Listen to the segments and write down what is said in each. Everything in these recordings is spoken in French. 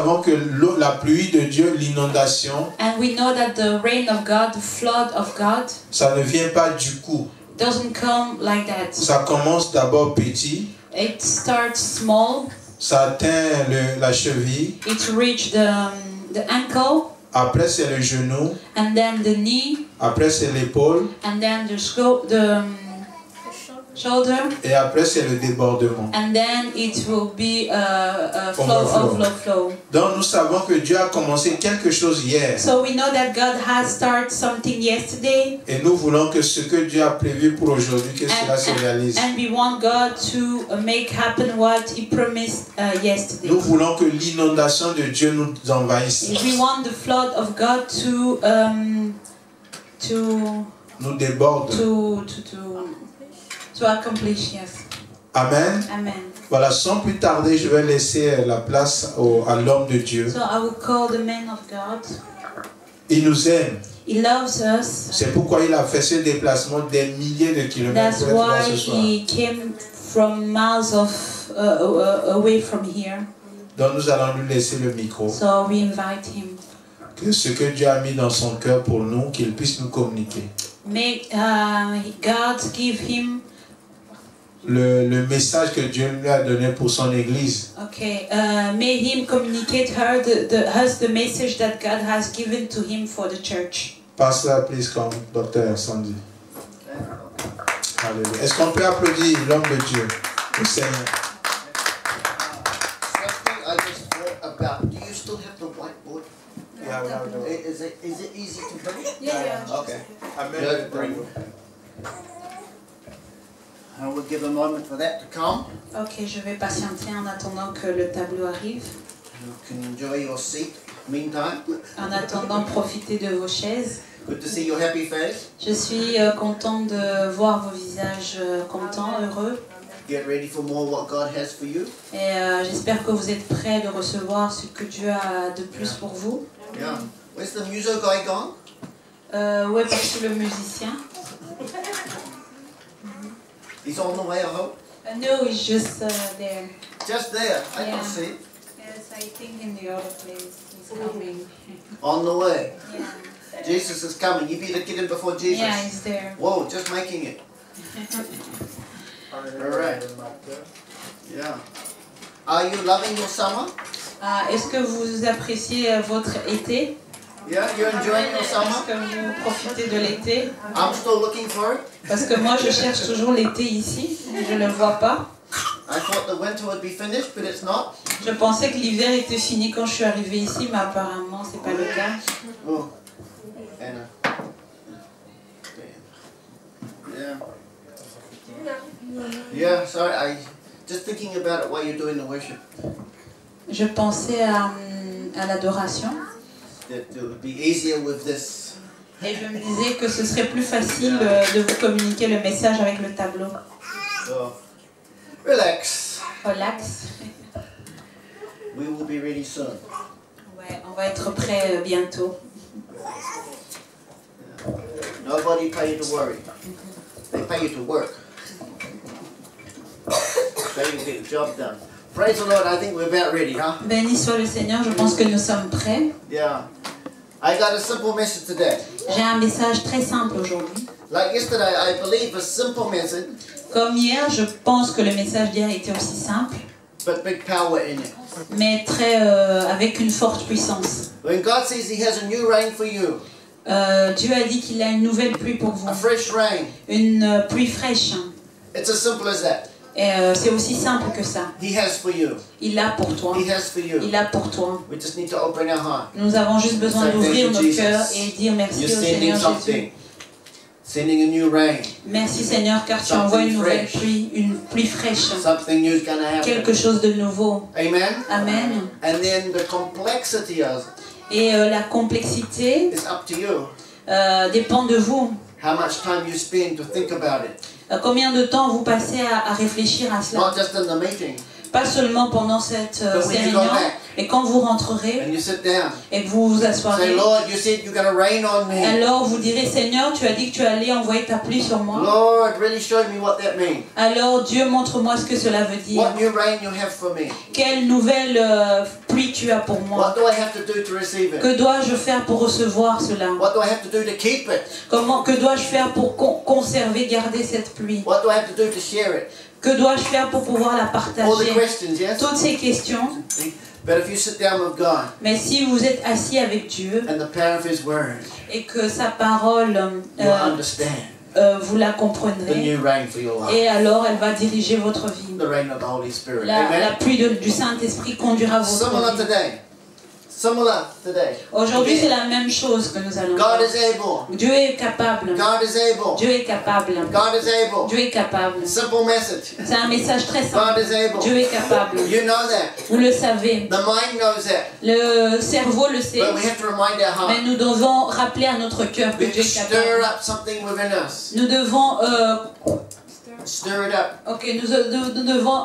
savons que la pluie de Dieu, l'inondation, And we know that the rain of God, the flood of God, ça ne vient pas du coup. doesn't come like that. Ça commence d'abord petit, It starts small. ça atteint la cheville, It reaches the ankle, après c'est le genou, and then the knee, après c'est l'épaule, and then the shoulder, et après c'est le débordement. and then it will be a Overflow. overflow. Donc nous savons que Dieu a commencé quelque chose hier. So we know that God has started something yesterday, Et nous voulons que ce que Dieu a prévu pour aujourd'hui, que cela se réalise. and we want God to make happen what He promised yesterday. Nous voulons que l'inondation de Dieu nous envahisse. We want the flood of God to Nous déborde. to accomplish. Yes. Amen. Amen. Voilà, sans plus tarder, je vais laisser la place à l'homme de Dieu. So I will call the man of God. Il nous aime. He loves us. C'est pourquoi il a fait ce déplacement des milliers de kilomètres That's pour être là why ce soir. he came from miles away from here. Donc nous allons lui laisser le micro. So we invite him. Que ce que Dieu a mis dans son cœur pour nous, qu'il puisse nous communiquer. May God give him Le message que Dieu lui a donné pour son église. Okay, may him communicate us the message that God has given to him for the church. Pastor, please come, Dr. Sandy. Alléluia. Est-ce qu'on peut applaudir l'homme de Dieu, le Seigneur? Something I just thought about. Do you still have the whiteboard? Yeah, Is it easy to bring? Yeah. Okay. Amen. I will give a moment for that to come. Ok, je vais patienter en attendant que le tableau arrive. You can enjoy your seat. Meantime, En attendant, profitez de vos chaises. good to see your happy face. Je suis contente de voir vos visages contents, heureux. Get ready for more what God has for you. Et j'espère que vous êtes prêts de recevoir ce que Dieu a de plus pour vous. Yeah. Where's the muso guy gone? Où est parti le musicien? He's on the way, I hope. No, he's just there. Just there. I Yeah. can see. Yes, I think in the other place he's coming. On the way. Yeah. Jesus is coming. You better get him before Jesus. Yeah, he's there. Whoa, just making it. All right. Yeah. Are you loving your summer? Est-ce que vous appréciez votre été? Yeah, you're enjoying your Est-ce summer? que vous profitez de l'été? I'm still looking for it. Parce que moi, je cherche toujours l'été ici. Je ne le vois pas. I thought the winter would be finished, but it's not. Je pensais que l'hiver était fini quand je suis arrivée ici, mais apparemment, c'est pas le cas. Oh, Anna. Yeah. Yeah, sorry, I just thinking about it while you're doing the worship. Je pensais à l'adoration. That it would be easier with this. Et je me disais que ce serait plus facile de vous communiquer le message avec le tableau. So, relax. Relax. We will be ready soon. Ouais, on va être prêt bientôt. Nobody pay you to worry. They pay you to work. Pay you to get the job done. Praise the Lord, I think we're about ready, huh? Béni soit le Seigneur, je pense que nous sommes prêts. Yeah. I got a simple message today. J'ai un message très simple aujourd'hui. Like yesterday, I believe a simple message, Comme hier, je pense que le message d'hier était aussi simple, but big power in it. mais avec une forte puissance. When God says He has a new rain for you, Dieu a dit qu'il a une nouvelle pluie pour vous, a fresh rain, une pluie fraîche. it's as simple as that. Et c'est aussi simple que ça. He has for you. Il l'a pour toi. He has for you. Il l'a pour toi. We just need to open our heart. Nous avons juste besoin d'ouvrir nos Jesus. cœurs et dire merci You're au sending Seigneur Jésus. something. Sending a new rain. Merci Seigneur car tu Something envoies une nouvelle fresh. pluie, une pluie fraîche. Something new is going to happen. Quelque chose de nouveau. Amen. Amen. And then the complexity of Et la complexité it is up to you. dépend de vous. How much time you spend to think about it. Combien de temps vous passez à réfléchir à cela? Not just in the meeting, Pas seulement pendant cette But when you réunion, go back mais quand vous rentrerez and you sit down, et que vous vous say, assoirez, Lord, you said you're going to rain on me. alors vous direz, Seigneur, tu as dit que tu allais envoyer ta pluie sur moi. Lord, really show me what that means. Alors Dieu, montre-moi ce que cela veut dire. What new rain you have for me. Quelle nouvelle pluie tu as pour moi? What do I have to do to receive it? Que dois-je faire pour recevoir cela? What do I have to do to keep it? Que dois-je faire pour conserver, garder cette pluie? What do I have to do to share it? Que dois-je faire pour pouvoir la All the partager? questions, yes? Toutes ces questions. But if you sit down with God Mais si vous êtes assis avec Dieu and the power of His Word, et que sa parole, you'll understand vous la the comprendrez, new rain for your life. et alors elle va diriger votre vie. The rain of the Holy Spirit. La Amen. pluie du Saint-Esprit conduira votre Similar vie. today. Similar today. Aujourd'hui, c'est Again, la même chose que nous allons God faire. is able. Dieu est capable. God is able. Dieu est capable. God is able. Dieu est capable. Simple message. C'est un message très simple. God is able. Dieu est capable. You know that. Vous le savez. The mind knows that. Le cerveau le sait. But we have to remind our Mais heart. nous devons rappeler à notre cœur que We Dieu have to est stir capable. up something within us. Nous devons, Stir it up. nous devons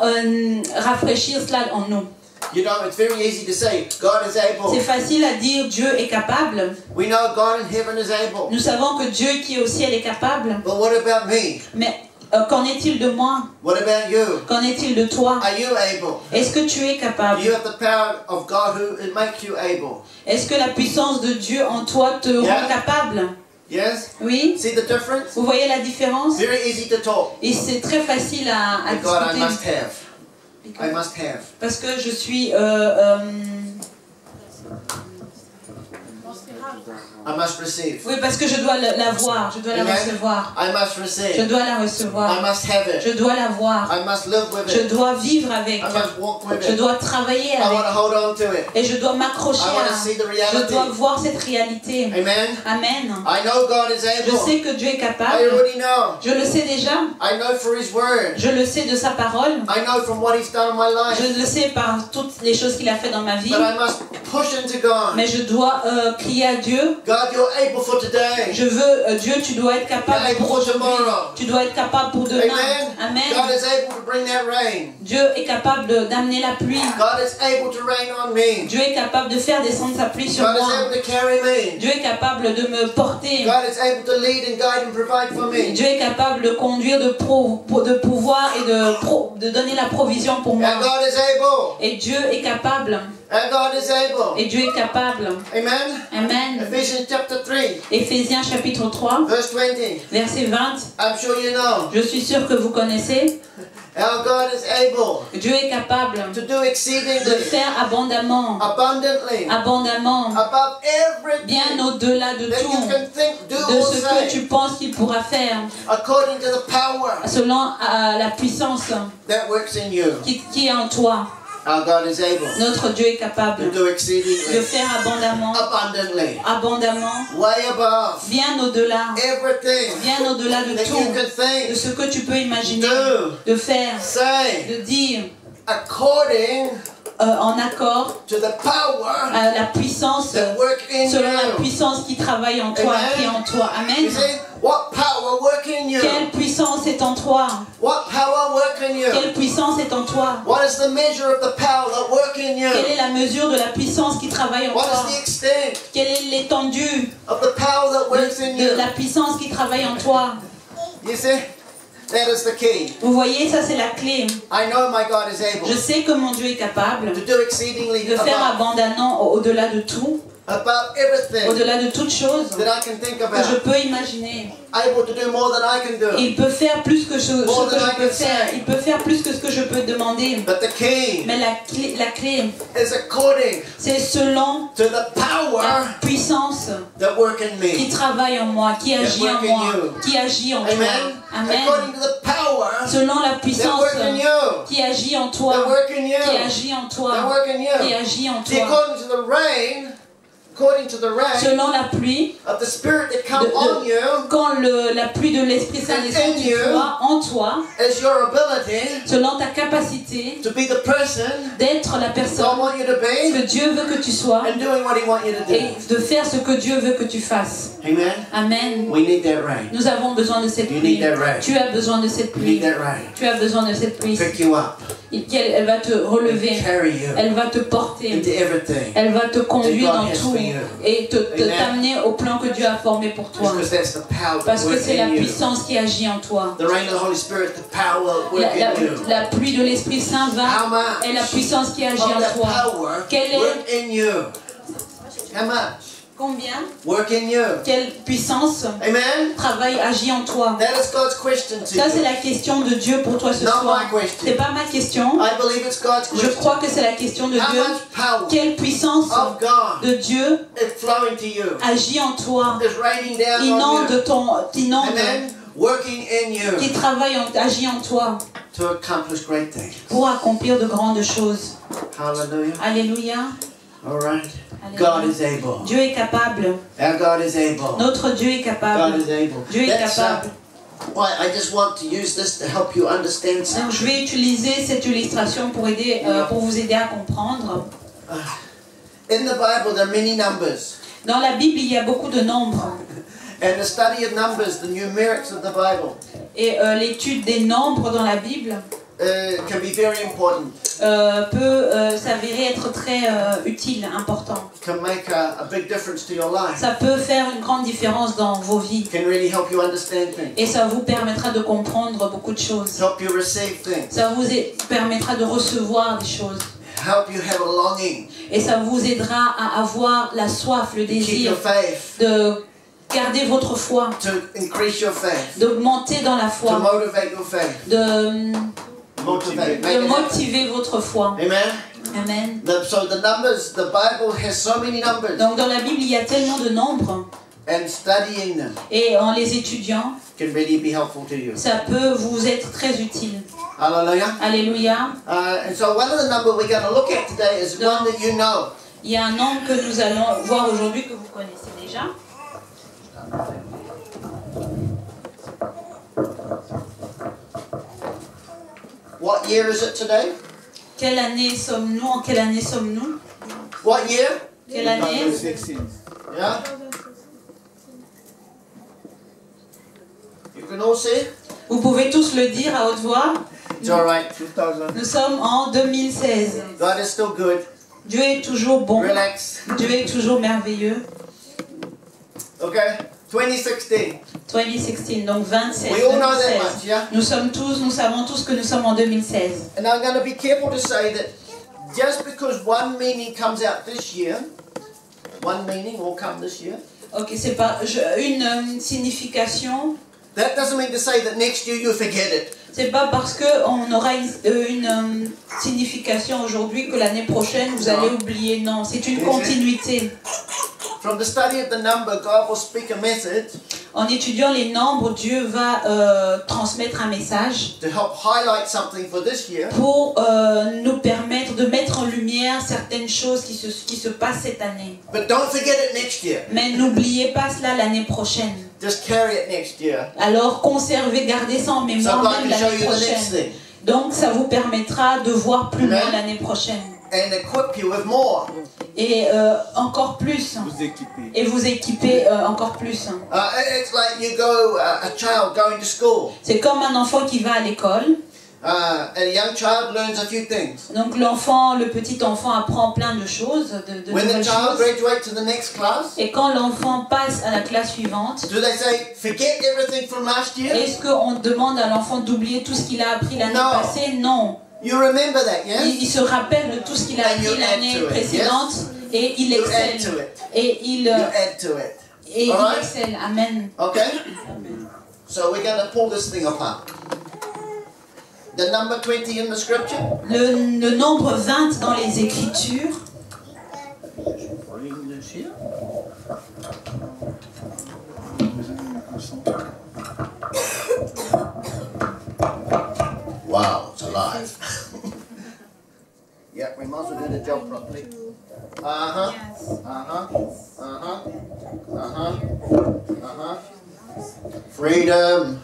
rafraîchir cela en nous. You know, it's very easy to say, God is C'est able. facile à dire Dieu est capable. We know God in heaven is able. Nous savons que Dieu qui est au ciel est capable. But what about me? Mais qu'en est-il de moi? What about you? Qu'en est-il de toi? Are you able? Est-ce que tu es capable? You have the power of God who makes you able. Est-ce que la puissance de Dieu en toi te Yeah. rend capable? Yes? Oui? See the difference? Vous voyez la différence? Very easy to talk. Et c'est très facile à But God, I must discuter. have. I must have. Parce que je suis... I must receive. oui, parce que je dois l'avoir, je dois la Amen. recevoir. I must Je receive. dois la I recevoir. must have Je it. dois l'avoir. I must live with Je it. dois vivre avec. I must walk with Je it. dois travailler I want avec. to hold on to it. Et je dois m'accrocher I want to à... see the Je reality. dois voir cette réalité. Amen. Amen. I know God is Je able. sais que Dieu est I capable. already know. Je le sais déjà. I know for His Word. Je le sais de sa parole. I know from what He's done in my life. Je le sais par toutes les choses qu'il a fait dans ma vie. But I must push into God. Mais je dois crier à Dieu. God, you're able for today. Je veux, Dieu, tu dois être You're capable able pour for aujourd'hui. tomorrow. Tu dois être capable pour demain. Amen. God Amen. is able to bring that rain. Dieu est capable d'amener la pluie. God is able to rain on me. Dieu est capable de faire descendre sa pluie sur God is moi. able to carry me. Dieu est capable de me porter. God is able to lead and guide and provide for me. Dieu est capable de conduire, de pouvoir et de donner la provision pour moi. And God is able. Et Dieu est capable. And God is able. Et Dieu est capable. Amen. Amen. Ephesians chapter 3, Éphésiens chapitre 3, verse 20. verset 20. I'm sure you know. Je suis sûre que vous connaissez. Our God is able Dieu est capable to do de exceedingly, faire abondamment, abundantly, abondamment, above everything bien au-delà de that you tout, can think, do, de or ce que say, tu penses qu'il pourra faire, according to the power selon la puissance that works in you. qui est en toi. Our God is able Notre Dieu est to capable do de exceedingly, faire abondamment, abundantly, abondamment, way above bien au-delà, everything bien au-delà de that you tout, can de think, ce que tu peux imaginer, do, de faire, say, de dire, according en accord to the power à la puissance, that work in selon la you. puissance qui travaille en toi, Amen. qui est en toi. Amen. You see, what power work in you? Quelle puissance est en toi? What power work in you? Quelle puissance est en toi? What is the measure of the power that work in you? Quelle est la mesure de la puissance qui travaille en What toi? is the extent Quelle est l'étendue of the power that works in de you? la puissance qui travaille en toi? You see, that is the key. Vous voyez, ça c'est la clé. I know my God is Je able sais que mon Dieu est capable to do exceedingly de faire above abondamment au-delà de tout, everything au-delà de toute chose that I can think que je about. peux imaginer. Able to do more than I can do. Il peut faire plus que ce que je peux faire. Il peut faire plus que ce que je peux demander. But the key Mais la clé, is according c'est selon to the power la puissance that work in qui me. travaille en moi, qui agit en moi, qui agit en toi. Amen. Amen. According to the power Selon la that puissance work in you. qui agit en That toi, work in you. qui agit en That toi, work in qui you. agit en See, toi. according to the rain, according to the rain selon la pluie, of the Spirit that come on you, quand la pluie de l'Esprit Saint descend sur toi, en toi, is your ability selon ta capacité to be the person d'être la God personne wants you to be que Dieu veut que tu sois and doing what He wants you to do. et de faire ce que Dieu veut que tu fasses. Amen. Amen. We need that rain. Nous avons besoin de cette You pluie. need that rain. Tu as besoin de cette You pluie. need that rain. Tu as besoin de cette pluie. Pick you up. Elle va te relever. Carry you Elle va te porter. into everything. Elle va te conduire that God dans has tout for you. et Amen. t'amener au plan que Dieu a formé pour toi. Because that's the power Parce that que works c'est la in you. puissance qui agit en toi. The rain of the Holy Spirit, the power at work La, in you. la pluie de l'Esprit Saint How va much et la puissance qui agit of en that toi. power Quelle est- work in you? How much? Combien? Work in you. Quelle puissance Amen? travaille, agit en toi? That is God's question to Ça, c'est you. la question de Dieu pour toi ce Not soir. my question. C'est pas ma question. I believe it's God's Je question. crois que c'est la question de How Dieu. much power Quelle puissance of God de Dieu is flowing to you? agit en toi? Is raining down on you? T'inonde, Amen? Working in you qui travaille, agit en toi to accomplish great things. pour accomplir de grandes choses. Hallelujah. Alléluia. All right. Alléluia. God is able. Dieu est capable. Our God is able. Notre Dieu est God capable. is able. Dieu est That's, capable. why I just want to use this to help you understand Donc something. je vais utiliser cette illustration pour vous aider à comprendre. In the Bible, there are many numbers. Dans la Bible, il y a beaucoup de nombres. And the study of numbers, the numerics of the Bible, Et l'étude des nombres dans la Bible can be very important. peut s'avérer être très utile, important. Can make a big difference to your life. Ça peut faire une grande différence dans vos vies. Can really help you understand things. Et ça vous permettra de comprendre beaucoup de choses. Help you receive things. Ça vous permettra de recevoir des choses. Help you have a longing. Et ça vous aidera à avoir la soif, le Keep désir your faith. de garder votre foi, To increase your faith. d'augmenter dans la To foi, motivate your faith. de Motivate. Make it happen. motiver votre foi. Amen. Amen. So the numbers, the Bible has so many numbers. Donc dans la Bible, il y a tellement de nombres And studying them et en les étudiant, can really be helpful to you. ça peut vous être très utile. Hallelujah. Alléluia. And so one of the numbers we're going to look at today is one that you know. Il y a un nombre que nous allons voir aujourd'hui que vous connaissez déjà. What year is it today? Quelle année sommes-nous? En quelle année sommes-nous? What year? Quelle année? 2016. Yeah? You can all see? Vous pouvez tous le dire à haute voix. It's all right. 2000. Nous sommes en 2016. God is still good. Dieu est toujours bon. Relax. Dieu est toujours merveilleux. Okay? 2016. 2016, donc 26. We all know that 2016. much, yeah? Nous savons tous que nous sommes en 2016. And I'm going to be careful to say that just because one meaning comes out this year, one meaning will come this year, Ok, c'est pas une signification. that doesn't mean to say that next year you'll forget it. C'est pas parce que on aura une signification aujourd'hui que l'année prochaine vous allez oublier. Non, c'est une continuité. From the study of the number, God will speak a message En étudiant les nombres, Dieu va transmettre un message to help highlight something for this year. pour nous permettre de mettre en lumière certaines choses qui se passent cette année. But don't forget it next year. Mais n'oubliez pas cela l'année prochaine. Just carry it next year. Alors conservez, gardez ça en So mémoire God même can show l'année you the next prochaine. thing Donc ça vous permettra de voir plus Amen. loin l'année prochaine. and equip you with more. Et encore plus. Vous équipez. Et vous équiper encore plus. It's like you go, a child going to school. C'est comme un enfant qui va à l'école. A young child learns a few things. Donc le petit enfant apprend plein de choses, de When the nouvelles child choses. graduates to the next class, Et quand l'enfant passe à la classe suivante, do they say, forget everything from last year? est-ce qu'on demande à l'enfant d'oublier tout ce qu'il a appris l'année Non. passée? Non. You remember that, yes? Il se rappelle de tout ce qu'il a And you appris add l'année to it, précédente et il You add excelle. to it. Et il You add to it. Alright. excelle. Amen. Okay? So we're going to pull this thing apart. The number 20 in the scripture. Le nombre 20 dans les Écritures. Bring this here. Wow, it's alive. Yeah, we might as well do the job properly. Uh-huh. Yes. Uh-huh. Uh-huh. Uh-huh. Uh-huh. Freedom.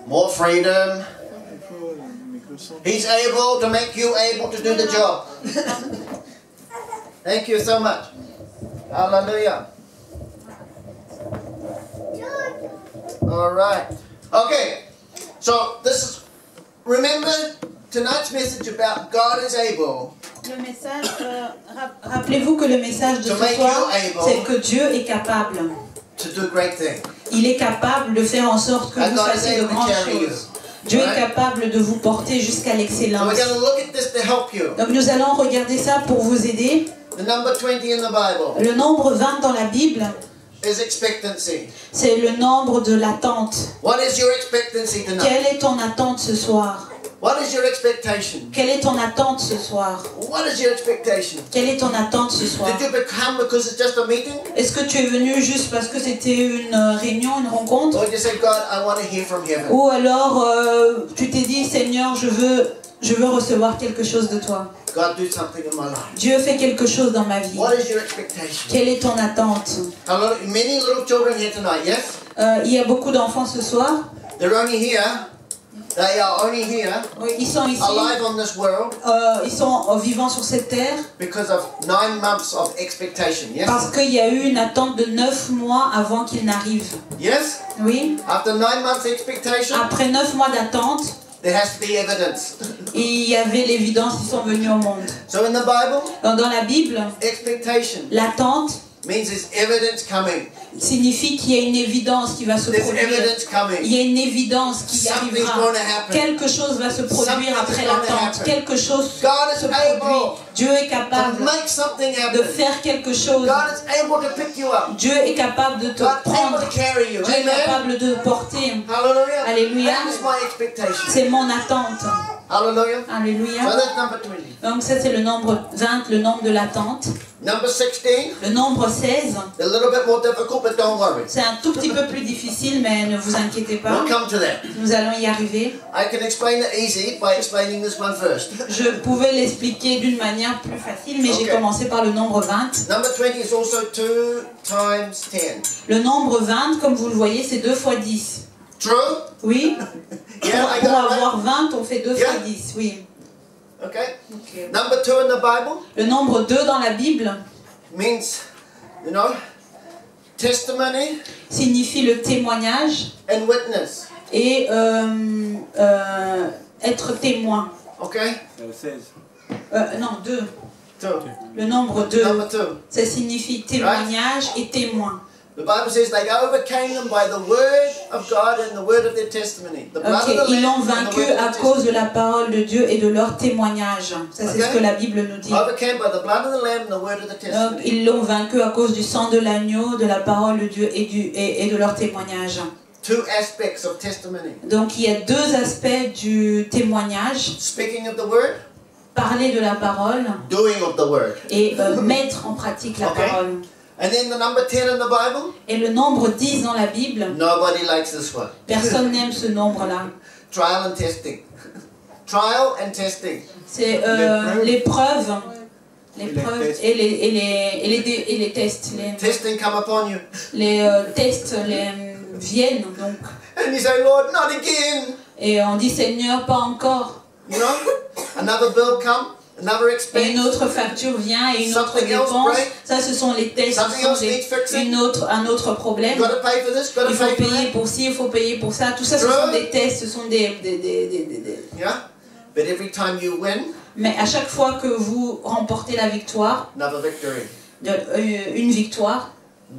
More freedom. He's able to make you able to do the job. Thank you so much. Hallelujah. All right. Okay. So this is, remember tonight's message about God is able. Le message, rappelez-vous que le message de To ce make soir, you able c'est que Dieu est capable. To do great things. Il est capable de faire en sorte que And vous God is fassiez de able to grandes carry you. choses. Dieu est Right? capable de vous porter jusqu'à So l'excellence. we're going to look at this to help you. Donc nous allons regarder ça pour vous aider. The number 20 in the Bible Le nombre 20 dans la Bible, is expectancy. c'est le nombre de l'attente. What is your expectancy tonight? Quelle est ton attente ce soir? What is your expectation? Quelle est ton attente ce soir? What is your expectation? Quelle est ton attente ce soir? Did you become because it's just a meeting? Est-ce que tu es venu juste parce que c'était une réunion, une rencontre? Or did you say, God, I want to hear from heaven? Ou alors tu t'es dit, Seigneur, je veux recevoir quelque chose de toi. God, do something in my life. Dieu fait quelque chose dans ma vie. What is your expectation? Quelle est ton attente? Many little children here tonight, yes? Il y a beaucoup d'enfants ce soir. They're only here. They are only here, Oui, ils sont ici. alive on this world, Ils sont vivants sur cette terre because of 9 months of expectation, yes? parce qu'il y a eu une attente de 9 mois avant qu'ils n'arrivent. Yes? Oui. After 9 months expectation, Après 9 mois d'attente, there has to be evidence. il y avait l'évidence qu'ils sont venus au monde. So in the Bible, Dans la Bible, expectation l'attente means there's evidence coming. signifie qu'il y a une évidence qui va se There's produire. evidence Il coming. y a une évidence qui Something's arrivera. going to happen. Quelque chose va se produire Something's après gonna l'attente. happen. Quelque chose God is se produit. able Dieu est to capable make something de happen. faire quelque chose. God is able to pick you up. Dieu est capable de te God is able prendre. to carry you. Dieu est Amen. capable de te porter. Hallelujah. Alléluia. That is my expectation. C'est mon attente. Hallelujah. Alléluia. So that's number 20. Donc ça c'est le nombre 20, le nombre de l'attente. Number 16, Le nombre 16, a little bit more difficult, but don't worry. c'est un tout petit peu plus difficile, mais ne vous inquiétez pas. We'll come to that. Nous allons y arriver. I can explain it easy by explaining this one first. Je pouvais l'expliquer d'une manière plus facile, mais j'ai Ok. commencé par le nombre 20. Number 20 is also 2 times 10. Le nombre 20, comme vous le voyez, c'est 2 fois 10. True? Oui. Yeah, I Pour got it avoir right. 20, on fait 2 Yeah. fois 10. Oui. Okay. Number 2 in the Bible Le nombre 2 dans la Bible means, you know, testimony signifie le témoignage and witness. et être témoin. Okay? 16. Non, 2. 2. Le nombre 2, Number 2. ça signifie témoignage et témoin. The Bible says they overcame them by the word of God and the word of their testimony. The blood Ok, of the ils Lamb l'ont and the vaincu word of à their cause de testimony. la parole de Dieu et de leur témoignage. Ça, c'est Ok. ce que la Bible nous dit. Overcame by the blood of the Lamb and the word of the Donc, testimony. ils l'ont vaincu à cause du sang de l'agneau, de la parole de Dieu et de leur témoignage. 2 aspects of testimony. Donc, il y a 2 aspects du témoignage. Speaking of the word, Parler de la parole doing of the word. et mettre en pratique la Ok. parole. And then the number 10 in the Bible, Et le nombre 10 dans la Bible, nobody likes this one. personne n'aime ce nombre-là. Trial and testing. Trial and testing. C'est l'épreuve. L'épreuve et les tests. Testing come upon you. Les tests viennent donc. And you say, Lord, not again. Et on dit Seigneur, pas encore. You know? Another bill come, another Et expense. une autre facture vient et une autre Something else dépense. break. Ça, ce sont les tests. Something Ce sont else needs fixing. un autre problème. You've got to pay for this, got to Il faut pay for payer that. pour ci, il faut payer pour ça. Tout ça, ce True. sont des tests, ce sont des... Yeah? But every time you win, Mais à chaque fois que vous remportez la victoire, another victory. une victoire,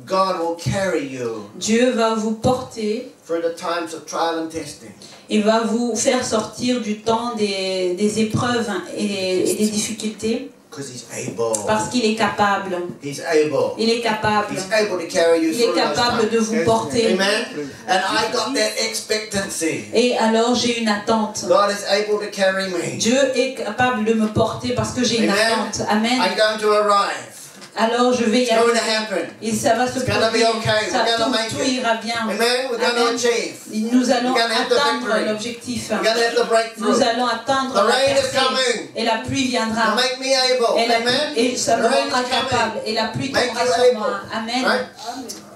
God will carry you Dieu va vous porter through the times of trial and testing. et va vous faire sortir du temps des épreuves et des difficultés Because He's able. parce qu'il est capable. He's able. Il est capable. He's able to carry you Il est through those capable times. de vous porter. Amen. And I got that expectancy. Et alors j'ai une attente. God is able to carry me. Dieu est capable de me porter parce que j'ai une Amen. attente. Amen. I'm going to arrive. alors je vais y It's going to arriver. happen. Et ça va se It's gonna be produire. okay. Ça, We're gonna make tout it. ira bien. Amen. We're going to Amen. achieve. Nous allons We're gonna have the atteindre victory. l'objectif. We're going to have the breakthrough. Nous allons atteindre The la rain is percée. coming. Et la pluie viendra. To make me able. Et, Amen. et ça The me rain rendra is coming. capable. Et la pluie Make tombera you sur able. moi. Amen. Right?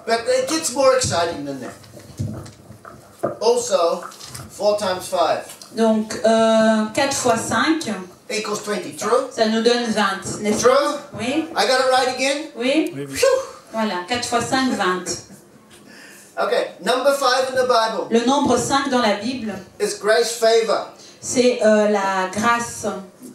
But it gets more exciting than that. Also, 4 times 5 Donc 4 fois 5, equals 20. True? ça nous donne 20. N'est-ce pas? True? Oui? I got it right again? Oui? Phew. Voilà, 4 fois 5, 20. Okay, number 5 in the Bible Le nombre 5 dans la Bible, is grace favor. c'est la grâce,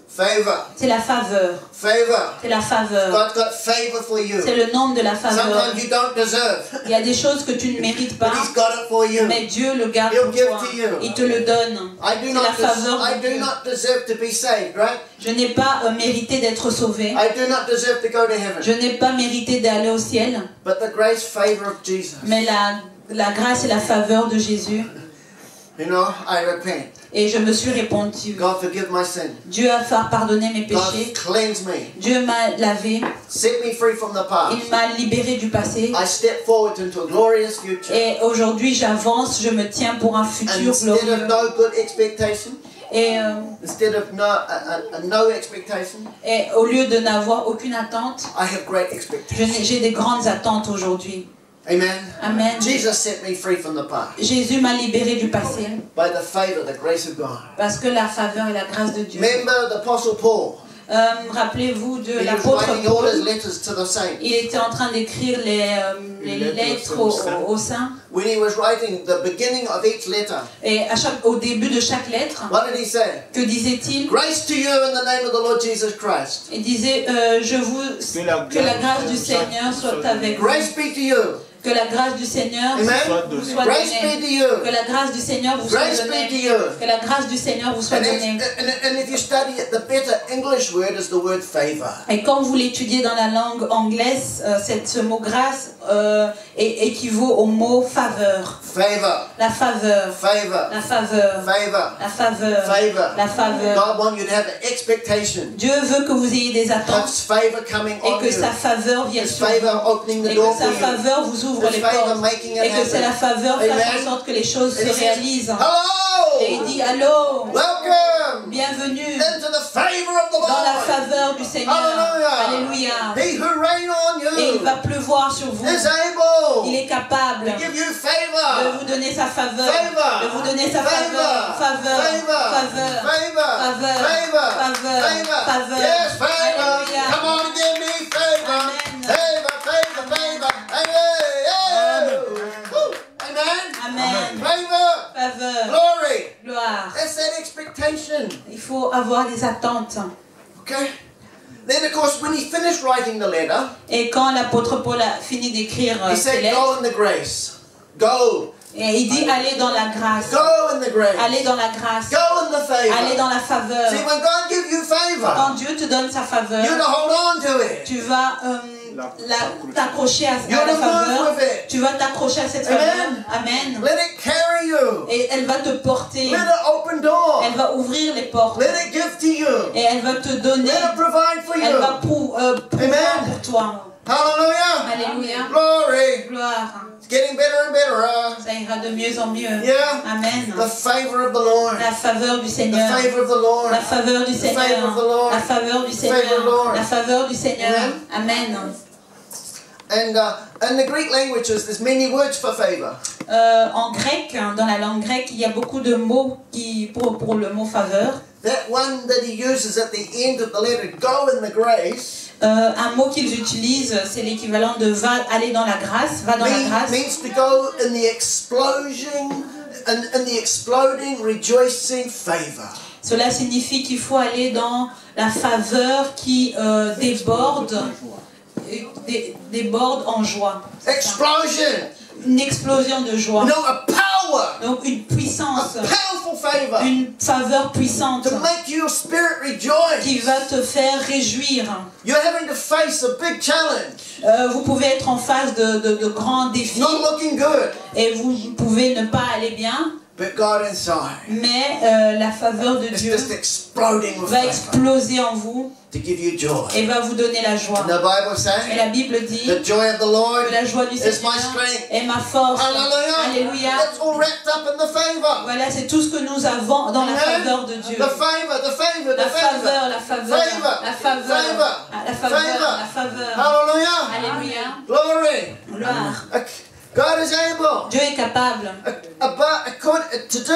Favor. c'est la faveur, Favor. c'est la faveur. God's got favor for you. C'est le nombre de la faveur. Sometimes you don't deserve, Il y a des choses que tu ne mérites pas, but He's got it for you. mais Dieu le garde He'll pour give toi. to you. Il te le donne. I C'est la faveur I de do Dieu. not deserve to be saved, right? Je n'ai pas mérité d'être sauvé. I do not deserve to go to heaven. Je n'ai pas mérité d'aller au ciel. But the grace favor of Jesus. Mais la grâce et la faveur de Jésus. You know, I repent. Et je me suis répandu. God forgive my sin. Dieu a fait pardonner mes péchés. God cleanse me. Dieu m'a lavé. Set me free from the past. Il m'a libéré du passé. I step forward into a glorious future. Et aujourd'hui, j'avance, je me tiens pour un And futur instead of glorieux. no good expectation, Et, instead of no expectation, et au lieu de n'avoir aucune attente, I have great expectations. j'ai des grandes attentes aujourd'hui. Amen. Amen. Jesus set me free from the past Jésus m'a libéré du passé by the favor, the grace of God. parce que la faveur et la grâce de Dieu. Remember the Apostle Paul. Rappelez-vous de He was l'apôtre writing all his Paul. letters to the saints. Il était en train d'écrire les lettres aux saints. When he was writing the beginning of each letter, Et au début de chaque lettre, what did he say? que disait-il? Grace to you in the name of the Lord Jesus Christ. Il disait, que la grâce du Seigneur soit avec vous. Grace be to you. Que la grâce du Seigneur Amen. vous soit Grace be donnée. to you. Que la grâce du Seigneur vous soit Grace be to donnée. you. Que la grâce du Seigneur vous soit And donnée. if you study it, the better English word is the word favor. Et quand vous l'étudiez dans la langue anglaise, ce mot grâce équivaut au mot faveur. Favor. La faveur. Favor. La faveur. Favor. La faveur. Favor. La faveur. God wants you to have an expectation. Dieu veut que vous ayez des attentes God's favor coming et on que you. sa faveur vienne His sur vous. favor opening the Et door que for sa you. faveur vous ouvre His les favor portes. making it Et que c'est la happen. faveur fasse Amen. en sorte que les choses And se he says, réalisent. Et il hello! dit allô, Welcome bienvenue into the favor of the dans la Lord. faveur du Seigneur. Hallelujah. Alléluia. He who reign on Et il you va pleuvoir sur vous. is able Il est capable to give you de favor. vous donner sa faveur. Favor. De vous donner sa Favor. faveur. Faveur. Favor. Faveur. Favor. Faveur. Favor. Faveur. Favor. Faveur. Yes, favor. Alléluia. Come on and give me favor. Amen. Favor, favor, favor. Amen. Woo. Amen. Amen. Favor. Faveur. Glory. Gloire. That's that expectation. Il faut avoir des attentes. Okay? Then, of course, when he finished writing the letter, Et quand l'apôtre Paul a fini d'écrire he ses said, lettres, go in the grace. Go. et il dit allez dans la grâce. Go in the grace. Allez dans la grâce. Go in the favor. Allez dans la faveur. See, when God gives you favor, Quand Dieu te donne sa faveur, you to hold on to it. tu vas t'accrocher à You're la to move faveur. with it. Tu vas t'accrocher à cette Amen. faveur. Amen. Let it carry you. Et elle va te porter. Let it open door. Elle va ouvrir les portes. Let it give to you. Et elle va te donner. Let it provide for Elle va you. pouvoir pour toi. Hallelujah. Alléluia. Glory. Gloire. It's getting better and better. Ça ira de mieux en mieux. Yeah. Amen. The favor of the Lord. La faveur du The Seigneur. favor of the Lord. La faveur du The favor of the Seigneur. Lord. La faveur du The favor of the Seigneur. Lord. La faveur du Seigneur. Amen. Amen. And in the Greek languages, there's many words for favor. En grec, dans la langue grecque, il y a beaucoup de mots pour le mot faveur. That one that he uses at the end of the letter, go in the grace, Un mot qu'ils utilisent, c'est l'équivalent de va aller dans la grâce, va dans la grâce. means to go in the explosion, in the exploding, rejoicing favor. Cela signifie qu'il faut aller dans la faveur qui déborde en joie. Explosion. Une explosion de joie. You know, a power. Donc une puissance, A powerful favor. une faveur puissante To make your spirit rejoice. qui va te faire réjouir. You're having to face a big challenge. Vous pouvez être en face de grands défis Not looking good. et vous pouvez ne pas aller bien. But God inside Mais la faveur de is Dieu just exploding with va favor exploser en vous to give you joy. et va vous donner la joie. And the Bible Et says, la Bible dit the joy of the Lord que la joie du is my Seigneur strength. est ma force. Hallelujah. Alléluia. It's all wrapped up in the favor. Voilà, c'est tout ce que nous avons dans la Amen. faveur de Dieu. The favor, the favor, La the favor. faveur, la faveur, Favor. la faveur, Favor. la faveur, Favor. la faveur. Hallelujah. Alléluia. Glory. Gloire. God is able Dieu est capable to do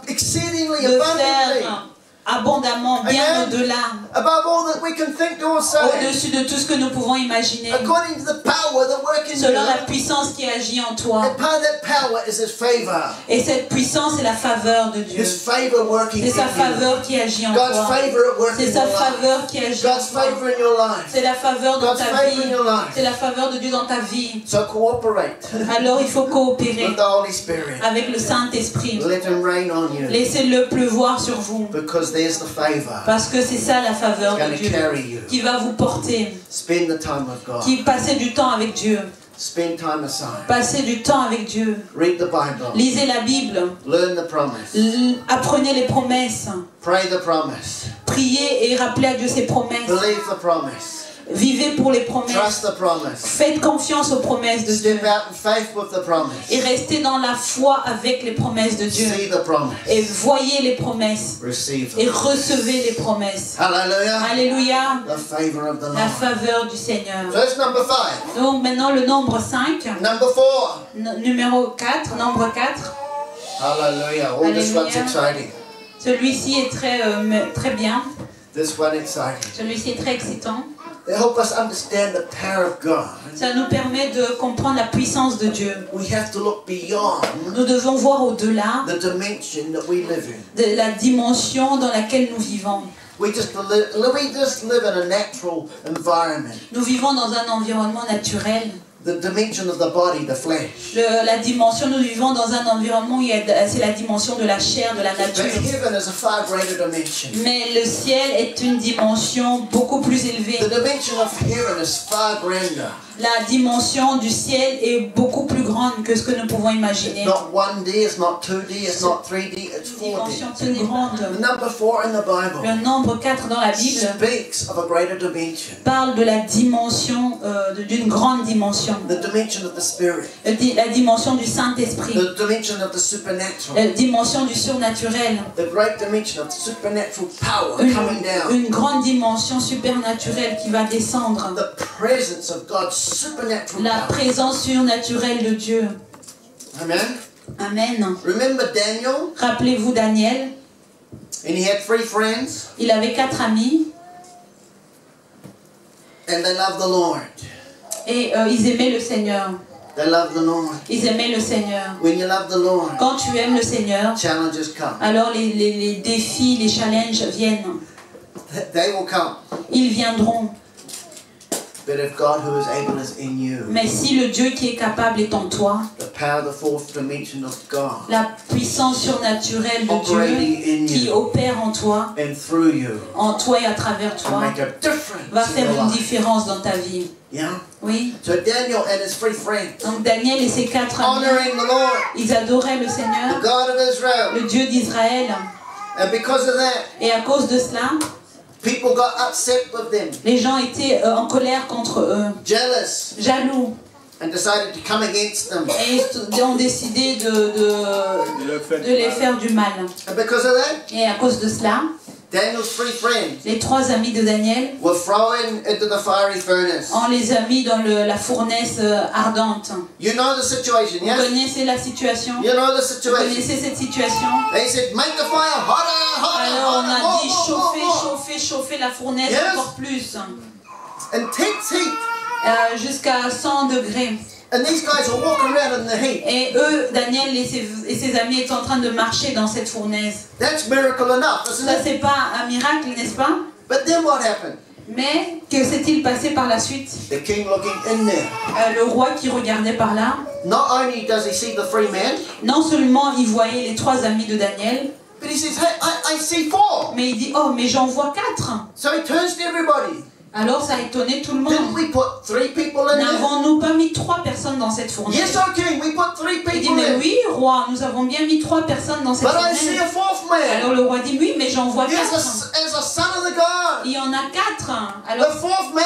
exceedingly de abundantly faire abondamment, bien Amen. au-delà, above all that we can think or say, au-dessus de tout ce que nous pouvons imaginer, according to the power that works in you. selon la puissance qui agit en toi. And part of that power is His favor. Et cette puissance est la faveur de Dieu. His favor working C'est in sa you. faveur qui agit en God's toi. favor at work C'est in sa your life. faveur qui agit en God's toi. favor in your life. C'est la faveur dans God's ta favor in vie. your life. C'est la faveur de Dieu dans ta vie. So cooperate Alors il faut coopérer with the Holy Spirit. avec le Saint-Esprit. Let Him rain on you. Laissez-le pleuvoir sur vous. Because there's the favor. Parce que c'est ça la faveur It's de going to Dieu carry you. qui va vous porter. Spend the time with God. Qui passez du temps avec Dieu. Spend time aside. Passez du temps avec Dieu. Read the Bible. Lisez la Bible. Learn the promise. Apprenez les promesses. Pray the promise. Priez et rappelez à Dieu ses promesses. Believe the promise. Vivez pour les promesses. Trust the promise. Faites confiance aux promesses de Dieu. Step out in faith with the promise. Et restez dans la foi avec les promesses de Dieu. See the promise. Et voyez les promesses. Receive Et the promise. recevez les promesses. Hallelujah. Alléluia. The favor of the La Lord. faveur du Seigneur. Verse number 5. Donc maintenant le nombre 5. Number 4. Numéro 4. Nombre 4. Hallelujah. Oh, this one's Hallelujah. exciting. Celui-ci est très bien. This one exciting. Celui-ci est très excitant. They help us understand the power of God. Ça nous permet de comprendre la puissance de Dieu. We have to look beyond Nous devons voir au-delà the dimension that we live in. de la dimension dans laquelle nous vivons. We just live in a natural environment. Nous vivons dans un environnement naturel. The dimension of the body, the flesh. La dimension, nous vivons dans un environnement où c'est la dimension de la chair, de la But nature. heaven is a far greater dimension. Mais le ciel est une dimension beaucoup plus élevée. The dimension of heaven is far grander. La dimension du ciel est beaucoup plus grande que ce que nous pouvons imaginer. Not 1D, it's not 2D, it's not 3D, it's 4D. Dimension plus grande. The number 4 in the Bible Le nombre 4 dans la Bible speaks of a greater dimension. parle de la dimension, d'une grande dimension. The dimension of the Spirit. La dimension du Saint-Esprit. The dimension of the supernatural. La dimension du surnaturel. The great dimension of supernatural power coming down. Une grande dimension supernaturelle qui va descendre. The presence of God's supernatural La power. présence surnaturelle de Dieu. Amen. Amen. Remember Daniel? Rappelez-vous Daniel. And he had 3 friends. Il avait 4 amis. And they loved the Lord. Et ils aimaient le Seigneur. They loved the Lord. Ils aimaient le Seigneur. When you love the Lord, Quand tu aimes le Seigneur, challenges come. alors les défis, les challenges viennent. They will come. Ils viendront. But if God who is able is in you, Mais si le Dieu qui est capable est en toi, the power, the 4th dimension of God, la puissance surnaturelle de operating Dieu in qui you opère en toi and through you, et à travers can toi, make a difference va in faire your une life. différence dans ta vie. Yeah? Oui. So Daniel and his 3 friends, Donc Daniel et ses 4 amis, honoring the Lord, ils adoraient le the Seigneur, God of Israel. le Dieu d'Israël. And because of that, Et à cause de cela, people got upset with them, les gens étaient en colère contre eux, jealous, jaloux. and decided to come against them. Et ils ont décidé de les faire du mal. And because of that, Et à cause de cela, Daniel's 3 friends les 3 amis de Daniel, were thrown into the fiery furnace. on les a mis dans la fournaise ardente. You know the situation, Vous yes? connaissez la situation? You know the Vous situation. connaissez cette situation? They said, make the fire hotter, hotter, Alors on hotter, a dit more, more, more. chauffer la fournaise Yes. encore plus. Intense heat. Jusqu'à 100 degrés. And these guys are walking around in the heat. Et eux, Daniel et ses amis étaient en train de marcher dans cette fournaise. That's miracle enough, isn't Ça, it? c'est pas un miracle, n'est-ce pas? But then what happened? Mais que s'est-il passé par la suite? The king looking in there. Le roi qui regardait par là, Not only does he see the 3 men, non seulement il voyait les 3 amis de Daniel, but he says, hey, I see 4. mais il dit, oh, mais j'en vois 4. So he turns to everybody. Alors ça a étonné tout le Didn't monde. we put 3 people in there? N'avons-nous pas mis 3 personnes dans cette fournaise? Yes, O king, we put 3 Il dit, people mais in. oui, roi, nous avons bien mis 3 personnes dans cette But I see fournaise. a 4th man. Alors le roi dit, oui, mais j'en vois 4. As a son of the God. Il y en a 4. The Alors 4th man.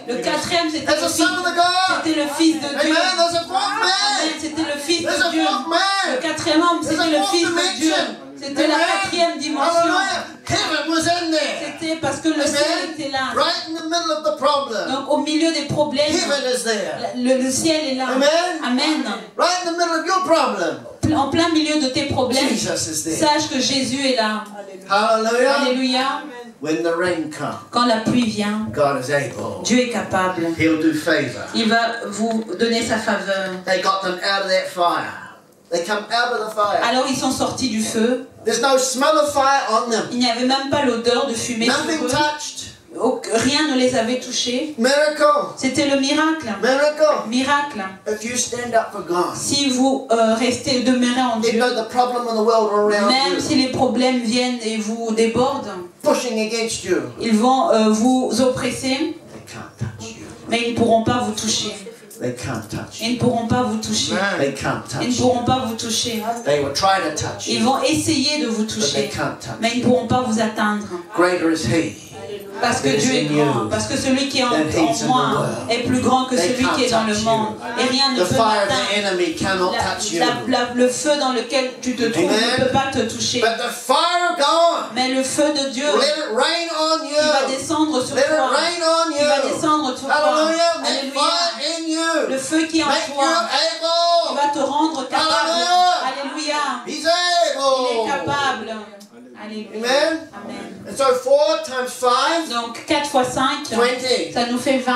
le 4e, c'était As le a fils, son of the God. c'était le fils de Dieu. Amen. There's a 4th Amen, man. c'était le fils There's de a Dieu. 4th man. Le 4e homme, There's a c'était le 4th fils de Dieu. dimension. C'était la Amen. 4e dimension. Hallelujah. Heaven was in there. C'était parce que le ciel Amen. était là. Right in the middle of the problem. Donc au milieu des problèmes, Heaven is there. le ciel est là. Amen. Amen. Right in the middle of your problem. En plein milieu de tes problèmes, Jesus is there. sache que Jésus est là. Hallelujah. Alléluia. When the rain comes, Quand la pluie vient, God is able. Dieu est capable. He'll do favor. Il va vous donner sa faveur. They got them out of that fire. They come out of the fire. Alors ils sont sortis du feu. There's no smell of fire on them. Il n'y avait même pas l'odeur de fumée sur Nothing eux. touched. Rien ne les avait touchés. Miracle. C'était le miracle. Miracle. Miracle. If you stand up for God, Si vous restez, demeurez en even Dieu, though the problem in the world around même you, si les problèmes viennent et vous débordent, pushing against you, ils vont vous oppresser, they can't touch you. mais ils ne pourront pas vous toucher. They can't touch you. Ils ne pourront pas vous toucher. They can't Ils touch ne you. pourront pas vous toucher. They will try to touch Ils you, vont essayer de vous but they toucher, can't touch mais ils you. ne pourront pas vous atteindre. Greater is He. Parce que Dieu est grand. Parce que celui qui est en moi est plus grand que celui qui est dans le monde. Et rien ne The peut fire of the m'atteindre. enemy cannot touch you. Le feu dans lequel tu te trouves ne peut pas te toucher. But the fire of God, Mais le feu de Dieu let it rain on qui va you. descendre sur Let it toi, rain on qui va you. descendre sur toi. Hallelujah. That Alléluia. fire in you. Le feu qui est en Make you toi, qui able. va te rendre capable. Hallelujah. Alléluia. He's Il est able. capable. Alléluia. Amen. Amen. And so 4 times 5, Donc 4 fois 5, 20. ça nous fait 20.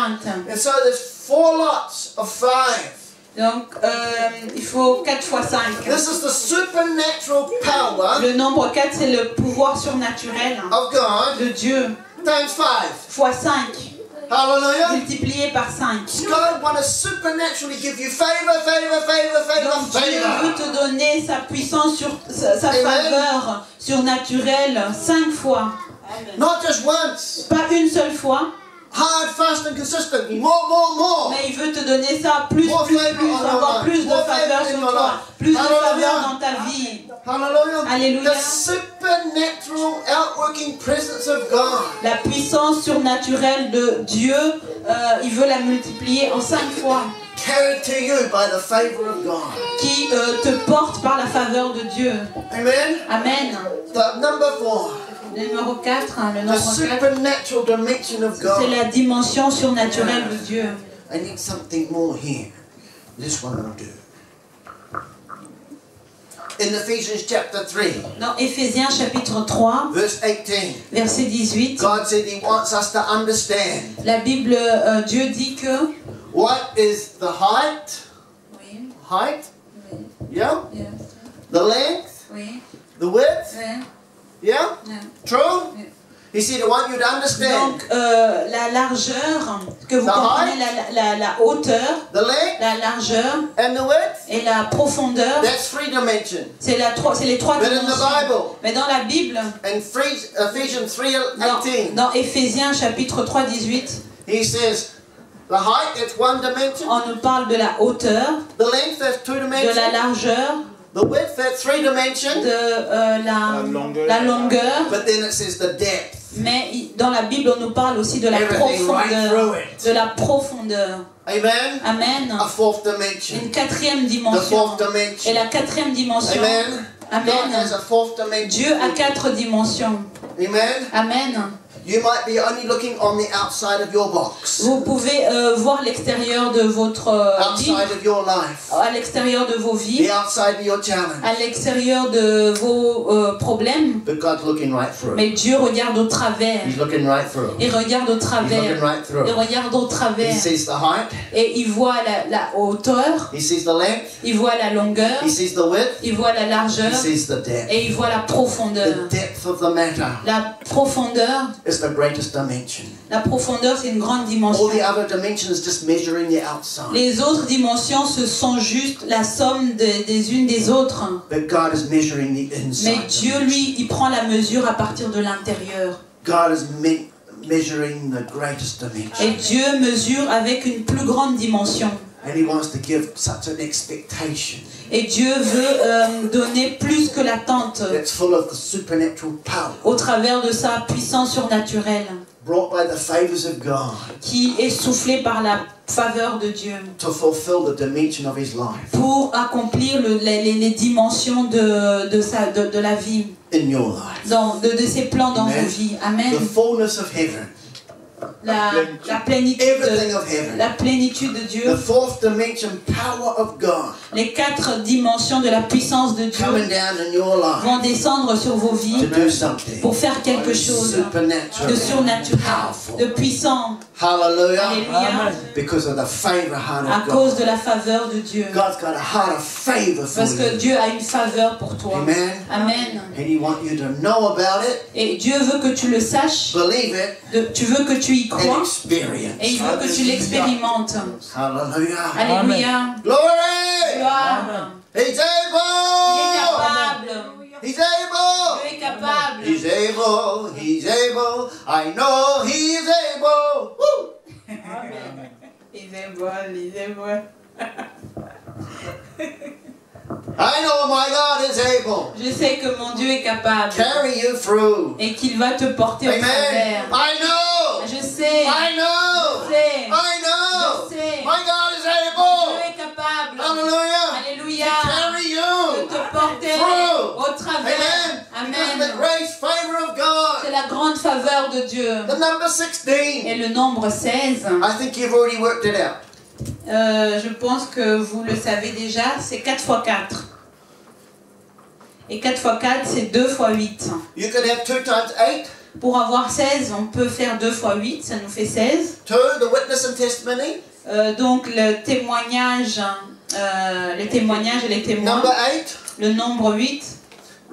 And so there's 4 lots of 5. Donc il faut 4 fois 5. This is the supernatural power Le nombre 4, c'est le pouvoir surnaturel of God de Dieu. times 5. Fois 5, Hallelujah. multiplié par 5. God wants to supernaturally give you favor, favor, favor, favor, Donc Dieu veut favor. te donner sa puissance, sa faveur surnaturelle 5 fois. Not just once. Pas une seule fois, Hard, fast, and consistently. More, more, more. mais il veut te donner ça plus, More plus, favor plus, on your encore life. plus de More faveur favor sur in your toi, life. plus de Hallelujah. faveur dans ta vie. Hallelujah. Alléluia. The supernatural outworking presence of God. La puissance surnaturelle de Dieu, il veut la multiplier en 5 fois, Carried to you by the favor of God. qui te porte par la faveur de Dieu. Amen. Amen. The number 4. Numéro 4, le The nombre 4, supernatural dimension of c'est God. la dimension surnaturelle de Dieu. I need something more here. This one will do. In Ephesians chapter 3, Dans Éphésiens chapitre 3, verse 18, verset 18, God said He wants us to understand la Bible, Dieu dit que... what is the height, Oui, height, oui, yeah, oui, the length, oui, the width, oui, yeah, oui. true? Yeah. He said, I want you to understand Donc, la largeur, que vous The comprenez la hauteur, the length la largeur and the width. et la profondeur, That's 3 dimensions. c'est les 3 But in the dimensions. Bible, Mais dans la Bible, in Ephesians 3:18, dans Éphésiens chapitre 3, 18, he says, the height, that's 1 dimension. on nous parle de la hauteur, The length, that's 2 de la dimensions. largeur, The width, that's 3 dimensions. de la longueur, But then it says the depth. mais dans la Bible, on nous parle aussi de la Everything right through profondeur. it. De la profondeur. Amen. Amen. A 4th dimension. Une 4e The dimension. 4th dimension. Et la 4e dimension. Amen. God Amen. has a 4th dimension. Dieu a 4 dimensions. Amen. Amen. You might be only looking on the outside of your box. Vous pouvez voir l'extérieur de votre vie, Outside of your life. à l'extérieur de vos The vies, outside of your challenge. à l'extérieur de vos problèmes, But God's looking right through. mais Dieu regarde au travers. He's looking right through. Il regarde au He's looking travers. right Il through. regarde au He travers. sees the height. Et il voit la hauteur, He sees the length. il voit la longueur, He sees the width. il voit la He largeur sees the depth. et il voit la profondeur. The depth of the matter La profondeur, is the greatest dimension. la profondeur, c'est une grande dimension. All the other dimensions is just measuring the outside. Les autres dimensions, ce sont juste la somme des unes des autres. But God is measuring the Mais inside. Dieu, lui, il prend la mesure à partir de l'intérieur. God is measuring the greatest dimension. Et Dieu mesure avec une plus grande dimension. And He wants to give such an expectation Et Dieu veut donner plus que l'attente that's full of the supernatural power au travers de sa puissance surnaturelle brought by the favors of God qui est soufflée par la faveur de Dieu to fulfill the dimension of His life pour accomplir les dimensions de la vie, in your life. de ses plans dans Amen. vos vies. Amen. The fullness of heaven, La plénitude, everything of heaven, la plénitude de Dieu, the fourth dimension power of God les 4 dimensions de la puissance de Dieu coming down in your life vont descendre sur vos to vies do something pour faire quelque chose supernatural, de surnaturel, powerful. de puissant. Hallelujah. Alléluia. Because of the favor heart À of cause God. de la faveur de Dieu. God's got a heart of favor for Parce que you. Dieu a une faveur pour toi. Amen. Amen. And He wants you to know about it, Et Dieu veut que tu le saches, believe it, tu veux que tu y and crois, experience. et il veut que tu l'expérimentes. Hallelujah. Alléluia. Glory! Gloire. He's Il est able! capable. He's able! Dieu est capable. He's able! He's able! I know He's able! Woo! Il est bon, il est bon. I know my God is able. Je sais que mon Dieu est capable Carry you through. et qu'il va te porter au Amen. travers. I know. Je sais. I know. Je sais. I know. Je sais. My God is Dieu able. est capable. Hallelujah. Alléluia. To carry De you te porter through. au travers. Amen. Because of the Amen. grace, favor of C'est God. la grande faveur de Dieu. The number 16. Et le nombre 16, I think you've already worked it out. je pense que vous le savez déjà, c'est 4 x 4. Et 4 x 4, c'est 2 x 8. You can have 2 times 8. Pour avoir 16, on peut faire 2 x 8, ça nous fait 16. 2, the witness and testimony. Donc le témoignage et les témoins. Number 8, Le nombre 8,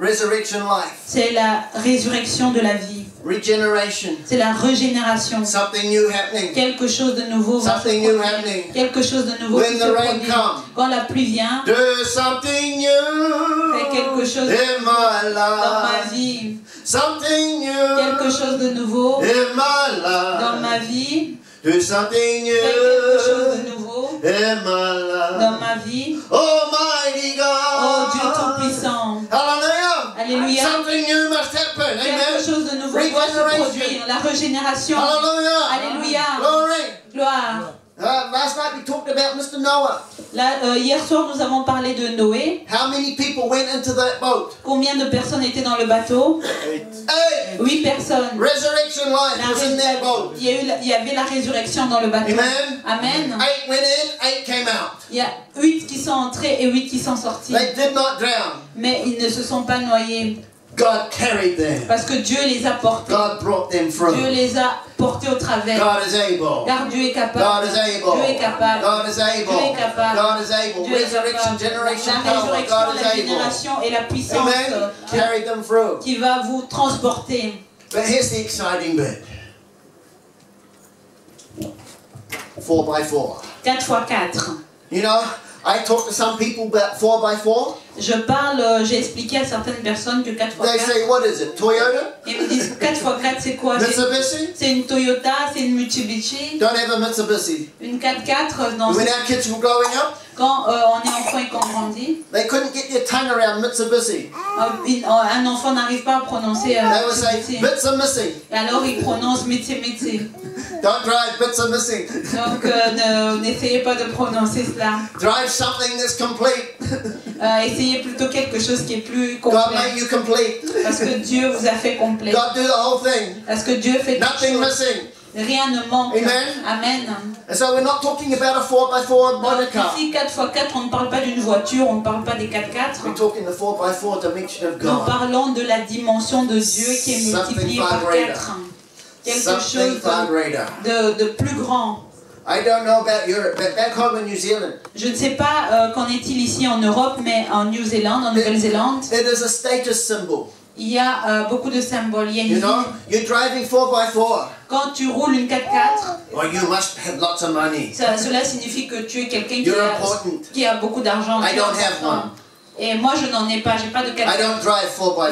resurrection life. c'est la résurrection de la vie. Regeneration. C'est la régénération. Something new happening. Quelque chose de nouveau va se Something new produire. happening. Quelque chose de nouveau When qui the se rain produit. comes. Quand la pluie vient, Do something new fais quelque chose in my dans ma life. vie. Something Quelque new chose de nouveau in my dans life. ma vie. Do something Fais quelque chose de new nouveau in my dans life. ma vie. Almighty Oh Dieu God. Tout-Puissant. Hallelujah. Alléluia. Something new must happen. Quelque Amen. chose de nouveau doit se produire. La régénération. Hallelujah. Alléluia. Glory. Gloire. Last night we talked about Mr. Noah. Là, hier soir, nous avons parlé de Noé. How many people went into that boat? Combien de personnes étaient dans le bateau? 8. 8 personnes. Resurrection life was in that boat. Il y avait la résurrection dans le bateau. Amen. Amen. 8 went in, 8 came out. Il y a 8 qui sont entrés et 8 qui sont sortis. They did not drown. Mais ils ne se sont pas noyés. God carried them. Parce que Dieu les a portés. God brought them through. Dieu les a portés au travers. God is able. Car Dieu est capable. God is able. Dieu est capable. God is Dieu est able. capable. God is able. Dieu est Resurrection, capable. generation, La power. résurrection, God is la able. génération et la puissance Amen. Carry them through. qui va vous transporter. But here's the exciting bit. 4 by 4. 4 x 4. You know, I talk to some people about 4 by 4. J'ai expliqué à certaines personnes que 4 x They 4. say, what is it? Toyota? Ils me disent 4 x 4 c'est quoi? Mitsubishi? C'est une Toyota, c'est une Mitsubishi, Don't have a Mitsubishi. une 4x4. Non, When our kids were growing up, quand on est enfant et qu'on grandit, they couldn't get their tongue around Mitsubishi. un enfant n'arrive pas à prononcer They would say, Mitsubishi. Mitsubishi. Et alors il prononce Mitsubishi. Don't drive Mitsubishi. Donc n'essayez pas de prononcer cela. Drive something that's complete. Essayez plutôt quelque chose qui est plus God complet. made you complete. Parce que Dieu vous a fait complet. God do the whole thing. Parce que Dieu fait toutes Nothing choses. missing. Rien ne manque. Amen. Amen. And so we're not talking about a 4 by 4 motor Donc car. ici 4 x 4, on ne parle pas d'une voiture, on ne parle pas des 4x4. We're talking the 4 by 4 dimension of Nous God. parlons de la dimension de Dieu qui est multipliée par 4. Quelque Something chose far greater. de plus grand. I don't know about Europe, but back home in New Zealand, Je ne sais pas qu'en est-il ici en Europe, mais en Nouvelle-Zélande, it is a status symbol. il y a beaucoup de symboles. Il y a une You know, vie. you're driving 4 by 4. Quand tu roules une 4x4, Well, you must have lots of money. cela signifie que tu es quelqu'un You're important. qui a beaucoup d'argent. I don't have one. Et moi, je n'en ai pas. J'ai pas de I 4x4. don't drive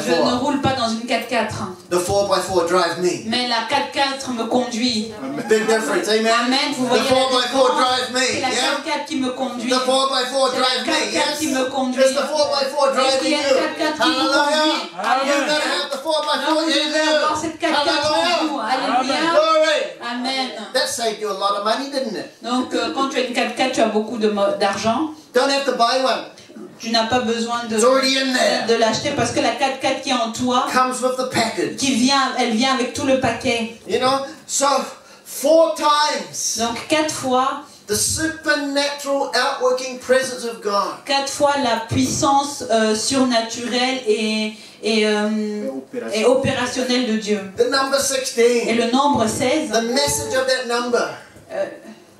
Je ne 4x4. roule pas dans une 4x4. The 4x4 drive me. Mais la 4x4 me conduit. Big difference, amen? Amen. Vous The voyez la 4x4 différence? drive me, C'est la yeah? 4x4 qui me conduit. The 4x4 C'est la drive me, 4x4 qui yes? me conduit. It's the 4x4 Est-ce qu'il y driving a you. une 4x4 qui vous Hallelujah. conduit? You gotta Alléluia. have the Donc 4x4 vous in devez avoir you. cette 4x4 en vous. Alléluia. Glory. Amen. That saved you a lot of money, didn't it? Donc quand tu as une 4x4, tu as beaucoup d'argent. Don't have to buy one. Tu n'as pas besoin It's already in there. de l'acheter parce que la 4x4 qui est en toi, Comes with the package. elle vient avec tout le paquet. You know? So, 4 times Donc 4 fois, the supernatural outworking presence of God. 4 fois la puissance surnaturelle et opérationnelle de Dieu. The number Et 16. le nombre 16, The message of that number.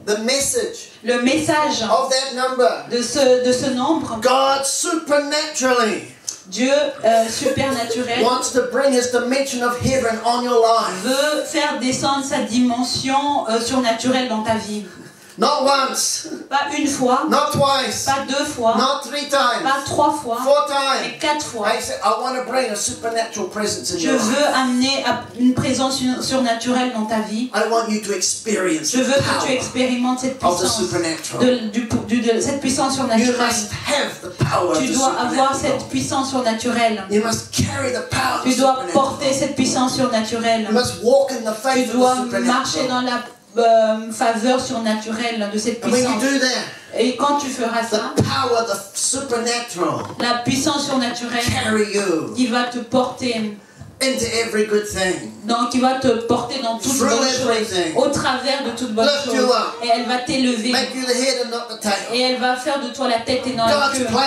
The message le message of that number. de ce nombre, God supernaturally Dieu supernaturel wants to bring his dimension of heaven on your life. veut faire descendre sa dimension surnaturelle dans ta vie. Not once, Pas une fois, not twice, pas 2 fois, not 3 times, pas 3 fois, 4 mais times. 4 fois. I said, I want to bring a supernatural presence in Je your life. veux amener une présence surnaturelle dans ta vie. I want you to experience Je veux the que tu power expérimentes cette of the puissance, supernatural. de cette puissance You surnaturelle. must have the power of Tu the dois avoir supernatural. cette puissance surnaturelle. You must carry the power of Tu the dois supernatural. porter cette puissance surnaturelle. You must walk in the Tu faith of dois the marcher supernatural. dans la faveur surnaturelle de cette And when you puissance. do that, Et quand tu feras ça, the power of the supernatural la puissance surnaturelle carry you qui va te porter, into every good thing. donc qui va te porter dans toute Through bonne chose, everything. au travers de toute bonne Lift chose. you up. Et elle va t'élever. Make you the head and not the tail. Et elle va faire de toi la tête et non la God's queue. plan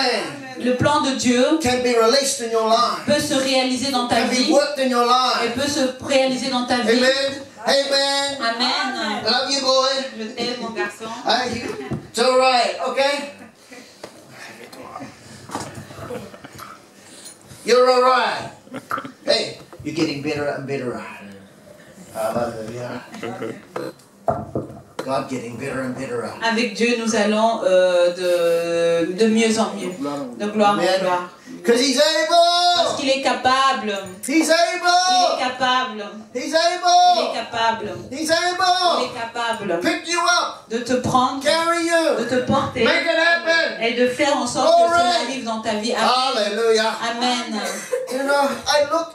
Le plan de Dieu can be released in your life, peut se réaliser dans ta can be vie worked in your et life. peut se réaliser dans ta vie. Amen. Amen. Amen. Love you, boy. Je t'aime, mon garçon. It's all right, okay? You're all right. Hey, you're getting better and better. Hallelujah. God getting better and better. Avec Dieu, nous allons de mieux en mieux, de gloire en gloire. Because He's Parce able. qu'il est capable. He's Il est able. capable. He's Il est able. capable. He's Il able. est capable Pick you up. de te prendre, Carry de you. te porter Make it happen. et de faire en sorte que cela arrive dans ta vie. Amen. Hallelujah. Amen. You know, I look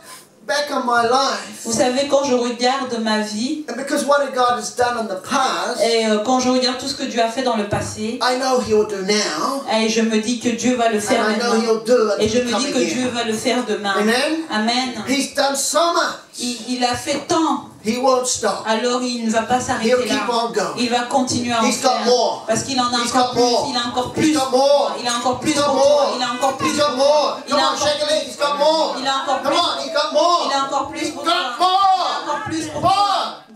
back on my life. Vous savez, quand je regarde ma vie And because what God has done in the past, et quand je regarde tout ce que Dieu a fait dans le passé, I know He'll do now. et je me dis que Dieu va le faire And I know maintenant. He'll do it Et je when me He dis come que Dieu again. va le faire demain. Amen. Amen. He's done so much. Il a fait tant, He won't stop. alors il ne va pas He'll s'arrêter keep là. on going. Il va continuer à en He's got faire. more. Parce qu'il en a He's encore got plus. more. Il a encore He's plus. got more. Il a encore plus He's got pour toi. more. Il a encore plus He's got pour toi. more. Il Come a on, encore shake a leg. He's got more. Il a encore Come plus. on, He's got more. Il a encore plus He's pour got toi. Il a encore more. plus pour More. toi.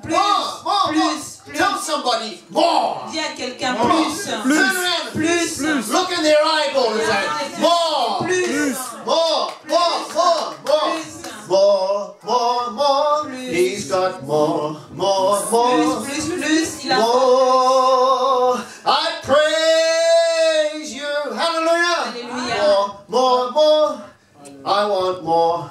Plus. More. Plus. Tell somebody more. Dis à quelqu'un More. plus. Turn around. Plus. Look in their eyeball and say, more. Plus. More. More. More. More. More. More. More. Plus. He's got more. More. More. Plus. Il a More. I praise you. Hallelujah. Alléluia. More. I want more.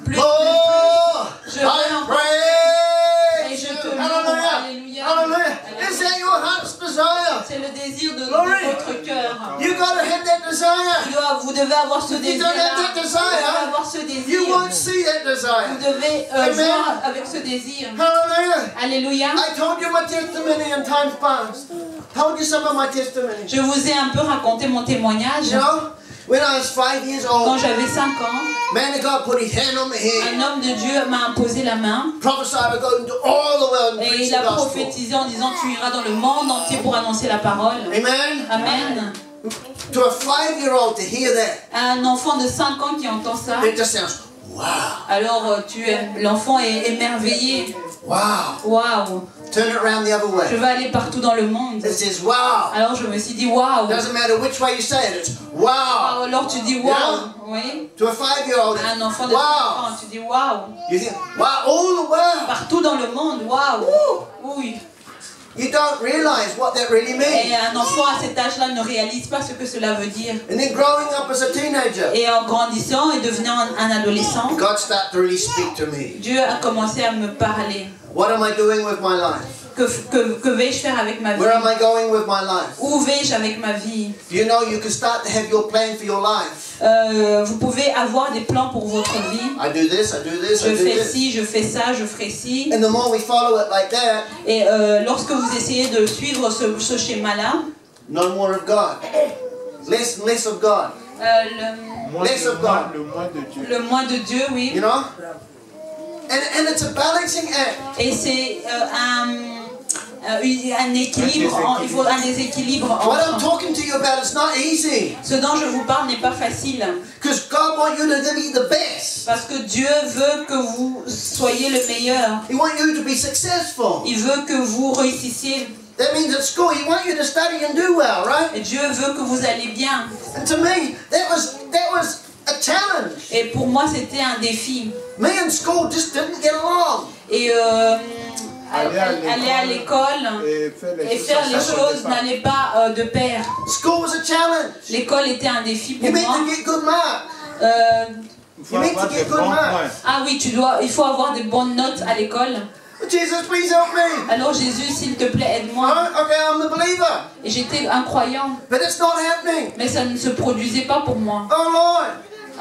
Plus. More. Je I veux encore. Et praise je you. te loue. Hallelujah. Alléluia. Hallelujah. Is that your heart's desire? C'est le désir de Glory. votre cœur. You gotta have that desire. Vous devez avoir ce If you désir. don't have that Vous desire, devez avoir ce you désir. won't see that Vous desire. devez Amen. voir avec ce désir. Hallelujah. Alléluia. I told you my testimony in times past. Told you some of my testimony. Je vous ai un peu raconté mon témoignage. You know, when I was 5 years Quand old, j'avais 5 ans, man of God put his hand on my head. un homme de Dieu m'a imposé la main Prophesied to go into all the world and et preach il the a gospel. prophétisé en disant tu iras dans le monde entier pour annoncer la parole. Amen. Amen. To a 5-year-old to hear that, À un enfant de 5 ans qui entend ça, it just sounds wow, alors l'enfant est émerveillé. wow. Waouh, Turn it around the other je way. vais aller partout dans le monde. It says wow. Alors je me suis dit waouh. Doesn't matter which way you say it. It's wow. Alors tu dis waouh. Oui. To a 5-year-old, À un it's enfant de 5 wow. ans, tu dis waouh. You think wow, all the world. Partout dans le monde, waouh. Oui. you don't realize what that really Et means. un enfant à cet âge-là ne réalise pas ce que cela veut dire. And then growing up as a teenager, Et en grandissant et devenant un adolescent, God started to really speak to me. Dieu a commencé à me parler. What am I doing with my life? Que vais-je faire avec ma vie? Where am I going with my life? Où vais-je avec ma vie? You know, you can start to have your plan for your life. Vous pouvez avoir des plans pour votre vie. I do this, I do this, I Je do fais this. ci, je fais ça, je ferai ci. And the more we follow it like that, Et lorsque vous essayez de suivre ce schéma-là, no more of God. Less and less of God. Less of God. le moi de Dieu, oui. You know? And it's a balancing act. Et c'est un équilibre, il faut un déséquilibre What I'm entre. talking to you about is not easy. Ce dont je vous parle n'est pas facile. Because God wants you to be the best. Parce que Dieu veut que vous soyez le meilleur. He wants you to be successful. Il veut que vous réussissiez. That means at school, He wants you to study and do well, right? Et Dieu veut que vous allez bien. And to me, that was a challenge. Et pour moi, c'était un défi. Me and school just didn't get along. Et aller à l'école et faire les choses n'allait pas de pair. School was a challenge. L'école était un défi pour You meant moi. to get good marks. You meant to get good marks. Ah oui, il faut avoir des bonnes notes à l'école. Jesus, please help me. Alors Jésus, s'il te plaît, aide-moi. Okay, I'm a believer. Et j'étais un croyant, But it's not happening. mais ça ne se produisait pas pour moi. Oh Lord,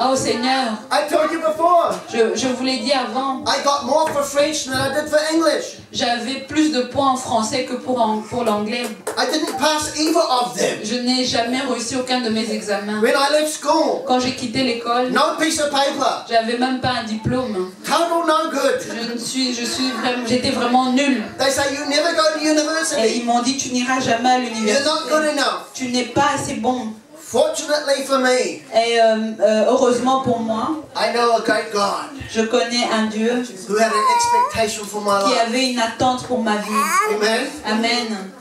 Oh Seigneur, I told you before. je vous l'ai dit avant, I got more for French than I did for English. j'avais plus de points en français que pour l'anglais. I didn't pass either of them. Je n'ai jamais réussi aucun de mes examens. When I left school, Quand j'ai quitté l'école, no piece of paper. j'avais même pas un diplôme. Total no good. J'étais vraiment nulle. They say you never go to Et university. ils m'ont dit, tu n'iras jamais à You're l'université. not good enough. Tu n'es pas assez bon. Fortunately for me, Et heureusement pour moi, I know a great God je connais un Dieu who had an expectation for my qui life. avait une attente pour ma vie. Amen. Amen.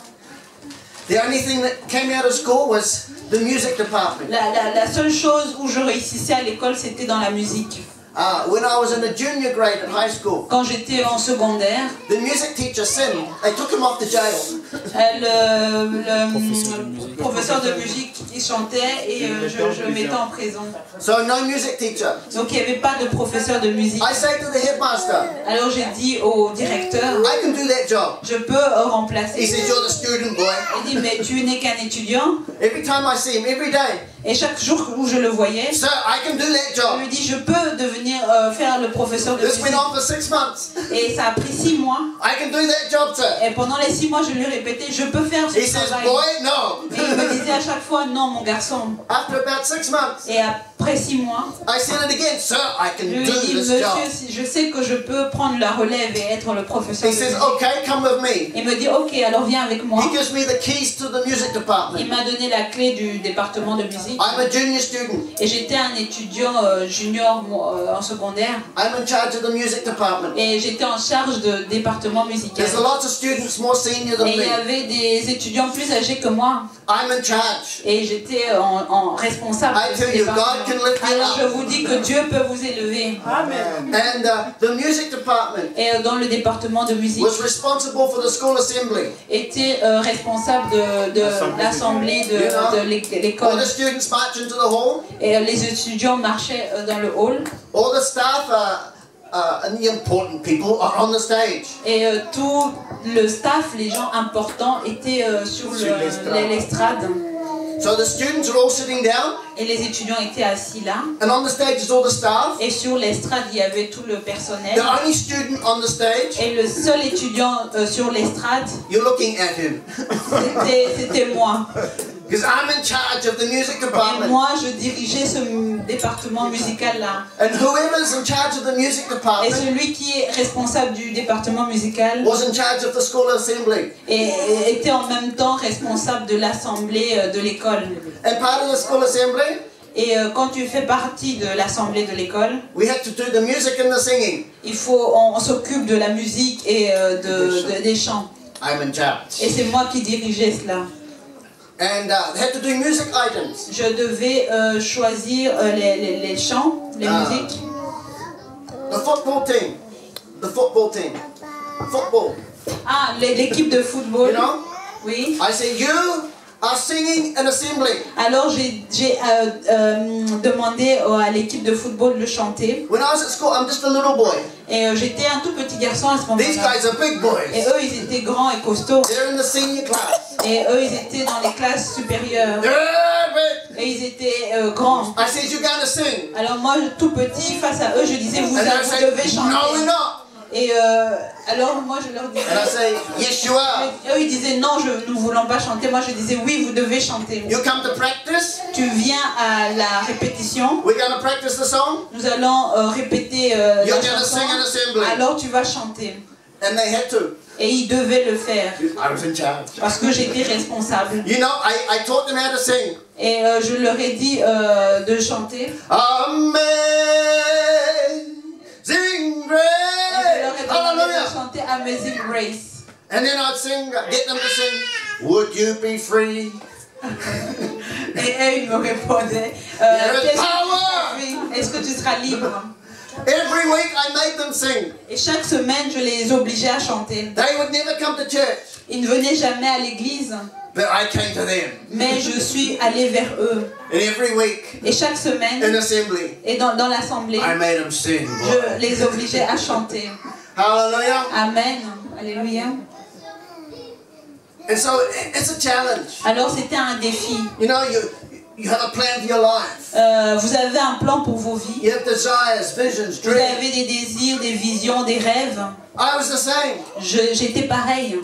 The only thing that came out of school was the music department. La seule chose où je réussissais à l'école, c'était dans la musique. When I was in a junior grade at high school, Quand j'étais en secondaire, the music teacher, Sin, they took him off to jail. le professeur de musique il chantait et je mettais en prison. So no music teacher. Donc il n'y avait pas de professeur de musique. I say to the headmaster, Alors j'ai dit au directeur, I can do that job. je peux remplacer. He says, you're the student boy. Il dit, mais tu n'es qu'un étudiant. Every time I see him, every day, Et chaque jour où je le voyais, sir, I can do that je job. lui dis, je peux devenir faire le professeur de This musique. went on for 6 months. Et ça a pris 6 mois. I can do that job, sir. Et pendant les 6 mois, je lui répétais, je peux faire He ce says, travail. boy, no. Et il me disait à chaque fois, non, mon garçon. After about 6 months, Et après 6 mois, I said it again, sir, I je can lui do dis, this monsieur, job. je sais que je peux prendre la relève et être le professeur He de says, musique. okay, come with me. Il me dit, ok, alors viens avec moi. He gives me the keys to the music Il department. m'a donné la clé du département de musique. I'm a junior student. Et j'étais un étudiant junior en secondaire. I'm in charge of the music department. Et j'étais en charge de département musical. There's a lot of students more senior than Et il y me. avait des étudiants plus âgés que moi. I'm in charge. Et j'étais en responsable I de ce tell you, département. God can lift you Alors je up. vous dis que Dieu peut vous élever. And the music department Et dans le département de musique, was responsible for the school assembly. était responsable de l'assemblée de All l'école. the students march into the hall. Et les étudiants marchaient dans le hall. All the staff and the important people are on the stage. Et tout le staff, les gens importants, étaient sur l'estrade. So the students are all sitting down, Et les étudiants étaient assis là. and on the stage is all the staff. Et sur l'estrade, il y avait tout le personnel. The only student on the stage, Et le seul étudiant sur l'estrade, you're looking at him. c'était moi. Because I'm in charge of the music Et department. moi, je dirigeais ce département musical-là. And whoever's in charge of the music Et department celui qui est responsable du département musical was in charge of the school assembly. et était en même temps responsable de l'assemblée de l'école. And part of the school assembly, Et quand tu fais partie de l'assemblée de l'école, we had to do the music and the singing. on s'occupe de la musique et des chants. I'm in charge. Et c'est moi qui dirigeais cela. And they had to do music items. Je devais choisir les chants, les musiques. The football team. The football team. football. Ah, l'équipe de football. You know? Oui. I say, you are singing an assembly. Alors j'ai demandé à l'équipe de football de chanter. When I was at school, I'm just a little boy. Et j'étais un tout petit garçon à ce These moment-là. guys are big boys. Et eux, ils étaient grands et costauds. They're in the senior class. Et eux, ils étaient dans les classes supérieures. They're big. Et ils étaient grands. I said, you're going to sing. Alors moi, tout petit, face à eux, je disais, vous And they say, devez chanter. no, we're not. Et alors moi, je leur disais... And I say, yes, you are. Eux, ils disaient, non, nous ne voulons pas chanter. Moi, je disais, oui, vous devez chanter. You come to practice. Tu viens à la répétition. We're going to practice the song. Nous allons répéter la You're going to chanson. sing an assembly. Alors tu vas chanter. And they had to. Et ils devaient le faire. I was in charge. Parce que j'étais responsable. You know, I taught them how to sing. Et je leur ai dit de chanter. Amazing Grace. Et je leur ai demandé de Hallelujah. chanter Amazing Grace. And then I'd sing, get them to sing, would you be free? Et eux, ils me répondaient, est-ce que tu seras libre? Every week I made them sing. Et chaque semaine, je les obligeais à chanter. They would never come to church, Ils ne venaient jamais à l'église, but I came to them. mais je suis allée vers eux. And every week Et chaque in semaine, assembly, et dans l'assemblée, I made them sing. je les obligeais à chanter. Hallelujah. Amen. Alléluia. And so it's a challenge. Alors c'était un défi. You know, you have a plan for your life. Vous avez un plan pour vos vies. You have desires, visions, Vous dreams. avez des désirs, des visions, des rêves. I was the same. J'étais pareil.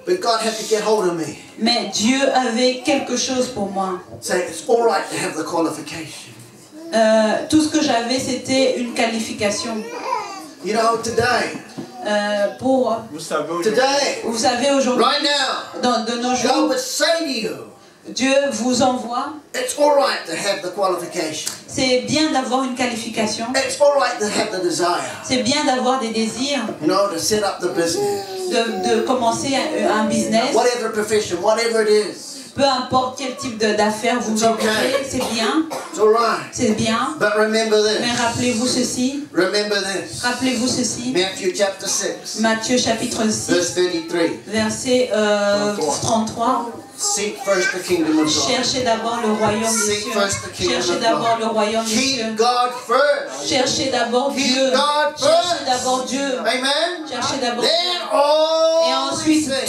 But God had to get hold of me. Mais Dieu avait quelque chose pour moi. Say, it's all right to have the qualification. Tout ce que j'avais, c'était une qualification. You know, today, Vous savez, aujourd'hui, right now, de nos God jours, would say to you, Dieu vous envoie. it's all right to have the qualification. C'est bien d'avoir une qualification. It's all right to have the desire. C'est bien d'avoir des désirs, You know, to set up the business. de commencer un business. Whatever profession, whatever it is. Peu importe quel type d'affaires vous It's okay. faites, c'est bien. It's all right. C'est bien. But remember Mais this. rappelez-vous ceci. Remember this. Rappelez-vous ceci. Matthew chapter 6, Matthieu chapitre 6, verse 33. verset 33. Seek first the kingdom of God. Cherchez d'abord le royaume des Seek cieux. first the kingdom Cherchez of d'abord God. le royaume des cieux. Keep God first. Cherchez d'abord Keep Dieu. God Cherchez first. d'abord Dieu. Amen. Cherchez d'abord Then Dieu. all Et ensuite, these things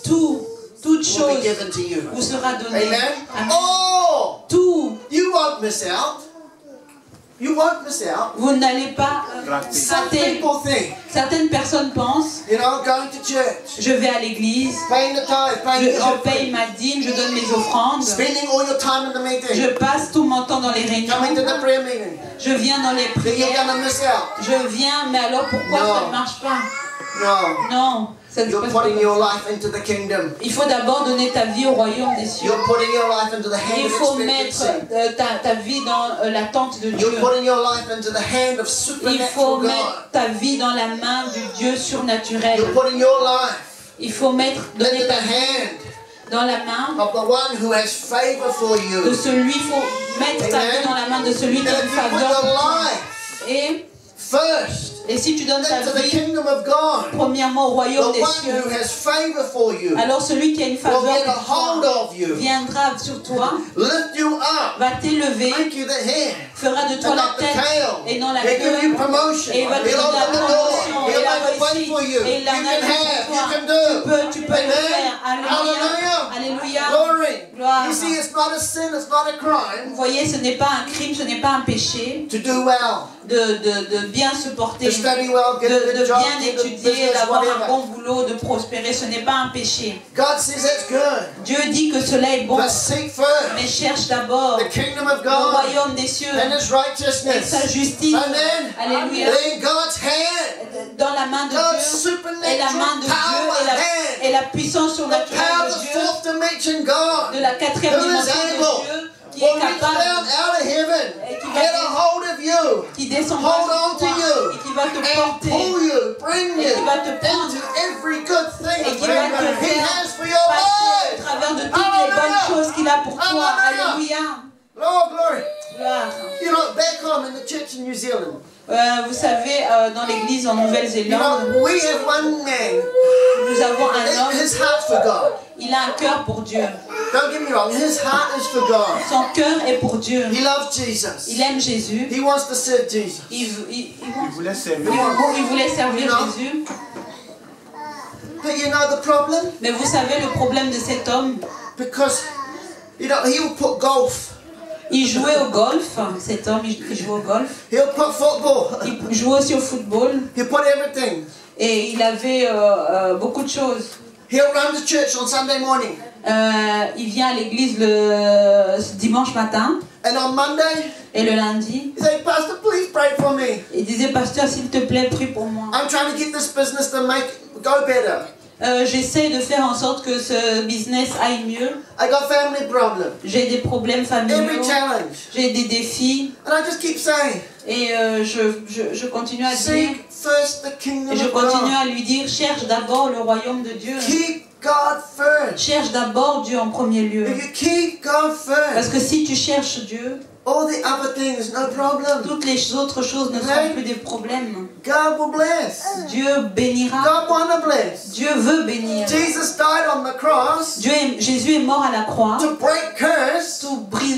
toute will be chose given to you. vous sera donnée. Amen. Amen. Oh, Tout. you won't miss out. You won't miss out. Vous n'allez pas Some rater. people think, Certaines personnes pensent, you know, going to church, je vais à l'église, paying the tithe, paying the je offering, paye ma dîme, je donne mes offrandes, spending all your time in the je meeting, passe tout mon temps dans les coming to réunions, the prayer meeting. je viens dans les Then you're prières, going to miss out. je viens, mais alors pourquoi Non. ça ne marche pas? No. Non, ça ne You're passe pas putting comme your ça. life into the kingdom. Il faut d'abord donner ta vie au royaume des cieux. You're putting your life into the hand Il of faut mettre expectancy. ta vie dans l'attente de Dieu. You're putting your life into the hand of Il faut supernatural mettre God. ta vie dans la main du Dieu surnaturel. You're putting your life Il faut donner into the ta vie hand dans la main of the one who has favor for de you. celui, il faut mettre ta vie dans la main de celui qui a And une if you put faveur your pour toi. life Et first si tu donnes ta into the vie, kingdom of God, premièrement au the royaume des one cieux, who has favor for you alors celui qui a une will faveur get a pour hold toi of you, viendra sur toi, lift you up, va t'élever, make you the head, fera de toi and la not the tête tail. et non la He'll give you queue. promotion. Et il va te He'll donner la open the door. promotion et He'll la make a way réussite. for you. Et il You en a can pour have, toi. you can do. Tu peux le faire. Alléluia. Alléluia. Glory. Gloire. You see, it's not a sin, it's not a Vous crime voyez, ce n'est pas un crime, ce n'est pas un péché to do well, de bien se porter, to study well, get a de good job, bien get a étudier, business, d'avoir un whatever. bon boulot, de prospérer. Ce n'est pas un péché. God says that's good. Dieu dit que cela est bon, But seek first mais cherche d'abord the kingdom of le God royaume des cieux and His et righteousness. sa justice. Amen. Alléluia. In God's hand, Dans la main de God's Dieu et la main supernatural de power Dieu hand, et la puissance the surnaturelle power de of the Dieu, fourth dimension God, de la quatrième who is dimension able, de Dieu, qui will est reach down capable, out of heaven, get a hold of you, qui descendra hold sur on to toi you, et qui va te and porter pull you, bring et you qui va te prendre into every good thing et qui va te He faire has for your passer life. au travers de toutes les bonnes Hallelujah. choses qu'il a pour toi. Hallelujah. Alléluia. Lord, glory. Gloire. You know, back home in the church in New Zealand, Vous savez, dans l'église en You Nouvelle-Zélande, know, we have one man. nous avons un homme, His heart's for God. il a un cœur pour Dieu. Don't get me wrong. His heart is for God. Son cœur est pour Dieu. He loves Jesus. Il aime Jésus. He wants to serve Jesus. Il voulait servir. voulait servir Jésus. But you know the problem? Mais vous savez le problème de cet homme? Because, you know, he'll put golf. Il jouait au golf. Cet homme, il jouait au golf. He'll put football. Il jouait aussi au football. He'll put everything. Et il avait beaucoup de choses. He'll run to church on Sunday morning. Il vient à l'église le dimanche matin. And on Monday, Et le lundi, he said, Pastor, please pray for me. il disait, pasteur, s'il te plaît, prie pour moi. I'm trying to get this business to go better. J'essaie de faire en sorte que ce business aille mieux. I got family problems. J'ai des problèmes Every familiaux. challenge. J'ai des défis. And I just keep saying, Et je continue à dire, seek first the kingdom et je of continue God. à lui dire, cherche d'abord le royaume de Dieu. Keep God first. Cherche d'abord Dieu en premier lieu. If you keep God Parce first, que si tu cherches Dieu, all the other things, no problem. toutes les autres choses ne seront plus des problèmes. God will bless. Dieu bénira. God wanna bless. Dieu veut bénir. Jesus died on the cross Jésus est mort à la croix to break curse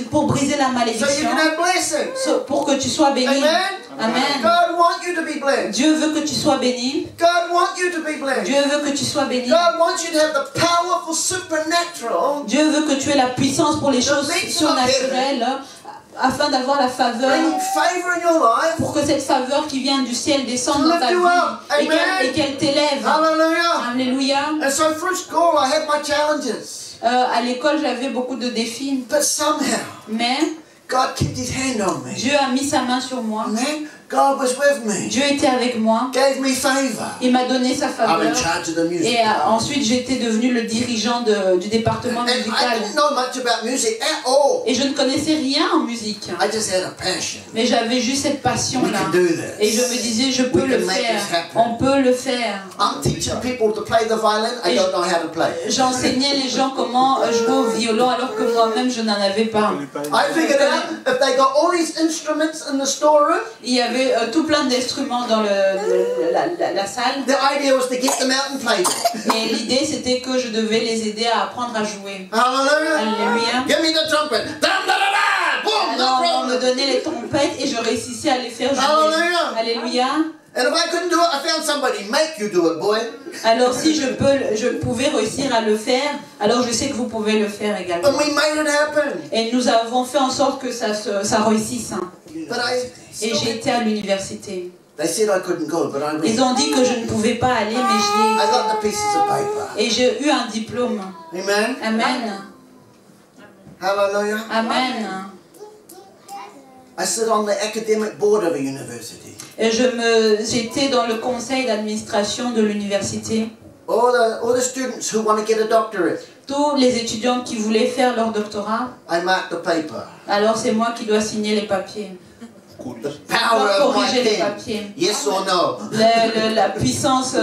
pour briser la so you malédiction, can have blessing. pour que tu sois béni. Amen. Amen. God wants you to be blessed. Dieu veut que tu sois béni. God wants you to be blessed. Dieu veut que tu sois béni. God wants you to have the powerful supernatural, Dieu veut que tu aies la puissance pour les choses surnaturelles afin d'avoir la faveur, bringing favor in your life. pour que cette faveur qui vient du ciel descende dans ta Lift you up. vie et qu'elle t'élève. Hallelujah. Alléluia. And so through school I had my challenges. À l'école, j'avais beaucoup de défis, But somehow mais God kept his hand on me. Dieu a mis sa main sur moi. Amen. God was with me. Dieu était avec moi. Gave me favor. Il m'a donné sa I'm in faveur. charge of the music. Et ensuite, j'étais devenu le dirigeant du département And I musical. didn't know much about music at all. Et je ne connaissais rien en musique. I just had a passion. Mais j'avais juste cette We passion-là. can do this. Et je me disais, je peux We le can make faire. this happen. On peut le faire. I'm teaching people to play the violin. I don't know how to play. J'enseignais les gens comment jouer au violon alors que moi-même, je n'en avais pas. I figured out if they got all these instruments in the storeroom, Il y avait tout plein d'instruments dans la salle. the idea was to get them out and play them. Et l'idée, c'était que je devais les aider à apprendre à jouer. Hallelujah. Alléluia. Give me the trumpet. Dum, da, da, da. Boom, no Alors, on me problem. donnait les trompettes et je réussissais à les faire jouer. Hallelujah. Alléluia. And if I couldn't do it, I found somebody. Make you do it, boy. Alors, si je pouvais réussir à le faire, alors je sais que vous pouvez le faire également. And we made it happen. Et nous avons fait en sorte que ça réussisse. But Et j'ai été à l'université. they said I couldn't go, but I Ils went. ont dit que je ne pouvais pas aller, mais I j'y got the pieces of paper. ai. Et j'ai eu un diplôme. Amen. Amen. Hallelujah. Amen. I sit on the academic board of a university. Et j'étais dans le conseil d'administration de l'université. All the students who want to get a doctorate, Tous les étudiants qui voulaient faire leur doctorat, I mark the paper. alors c'est moi qui dois signer les papiers. The power of my Corriger les pen. papiers. Yes or no. La puissance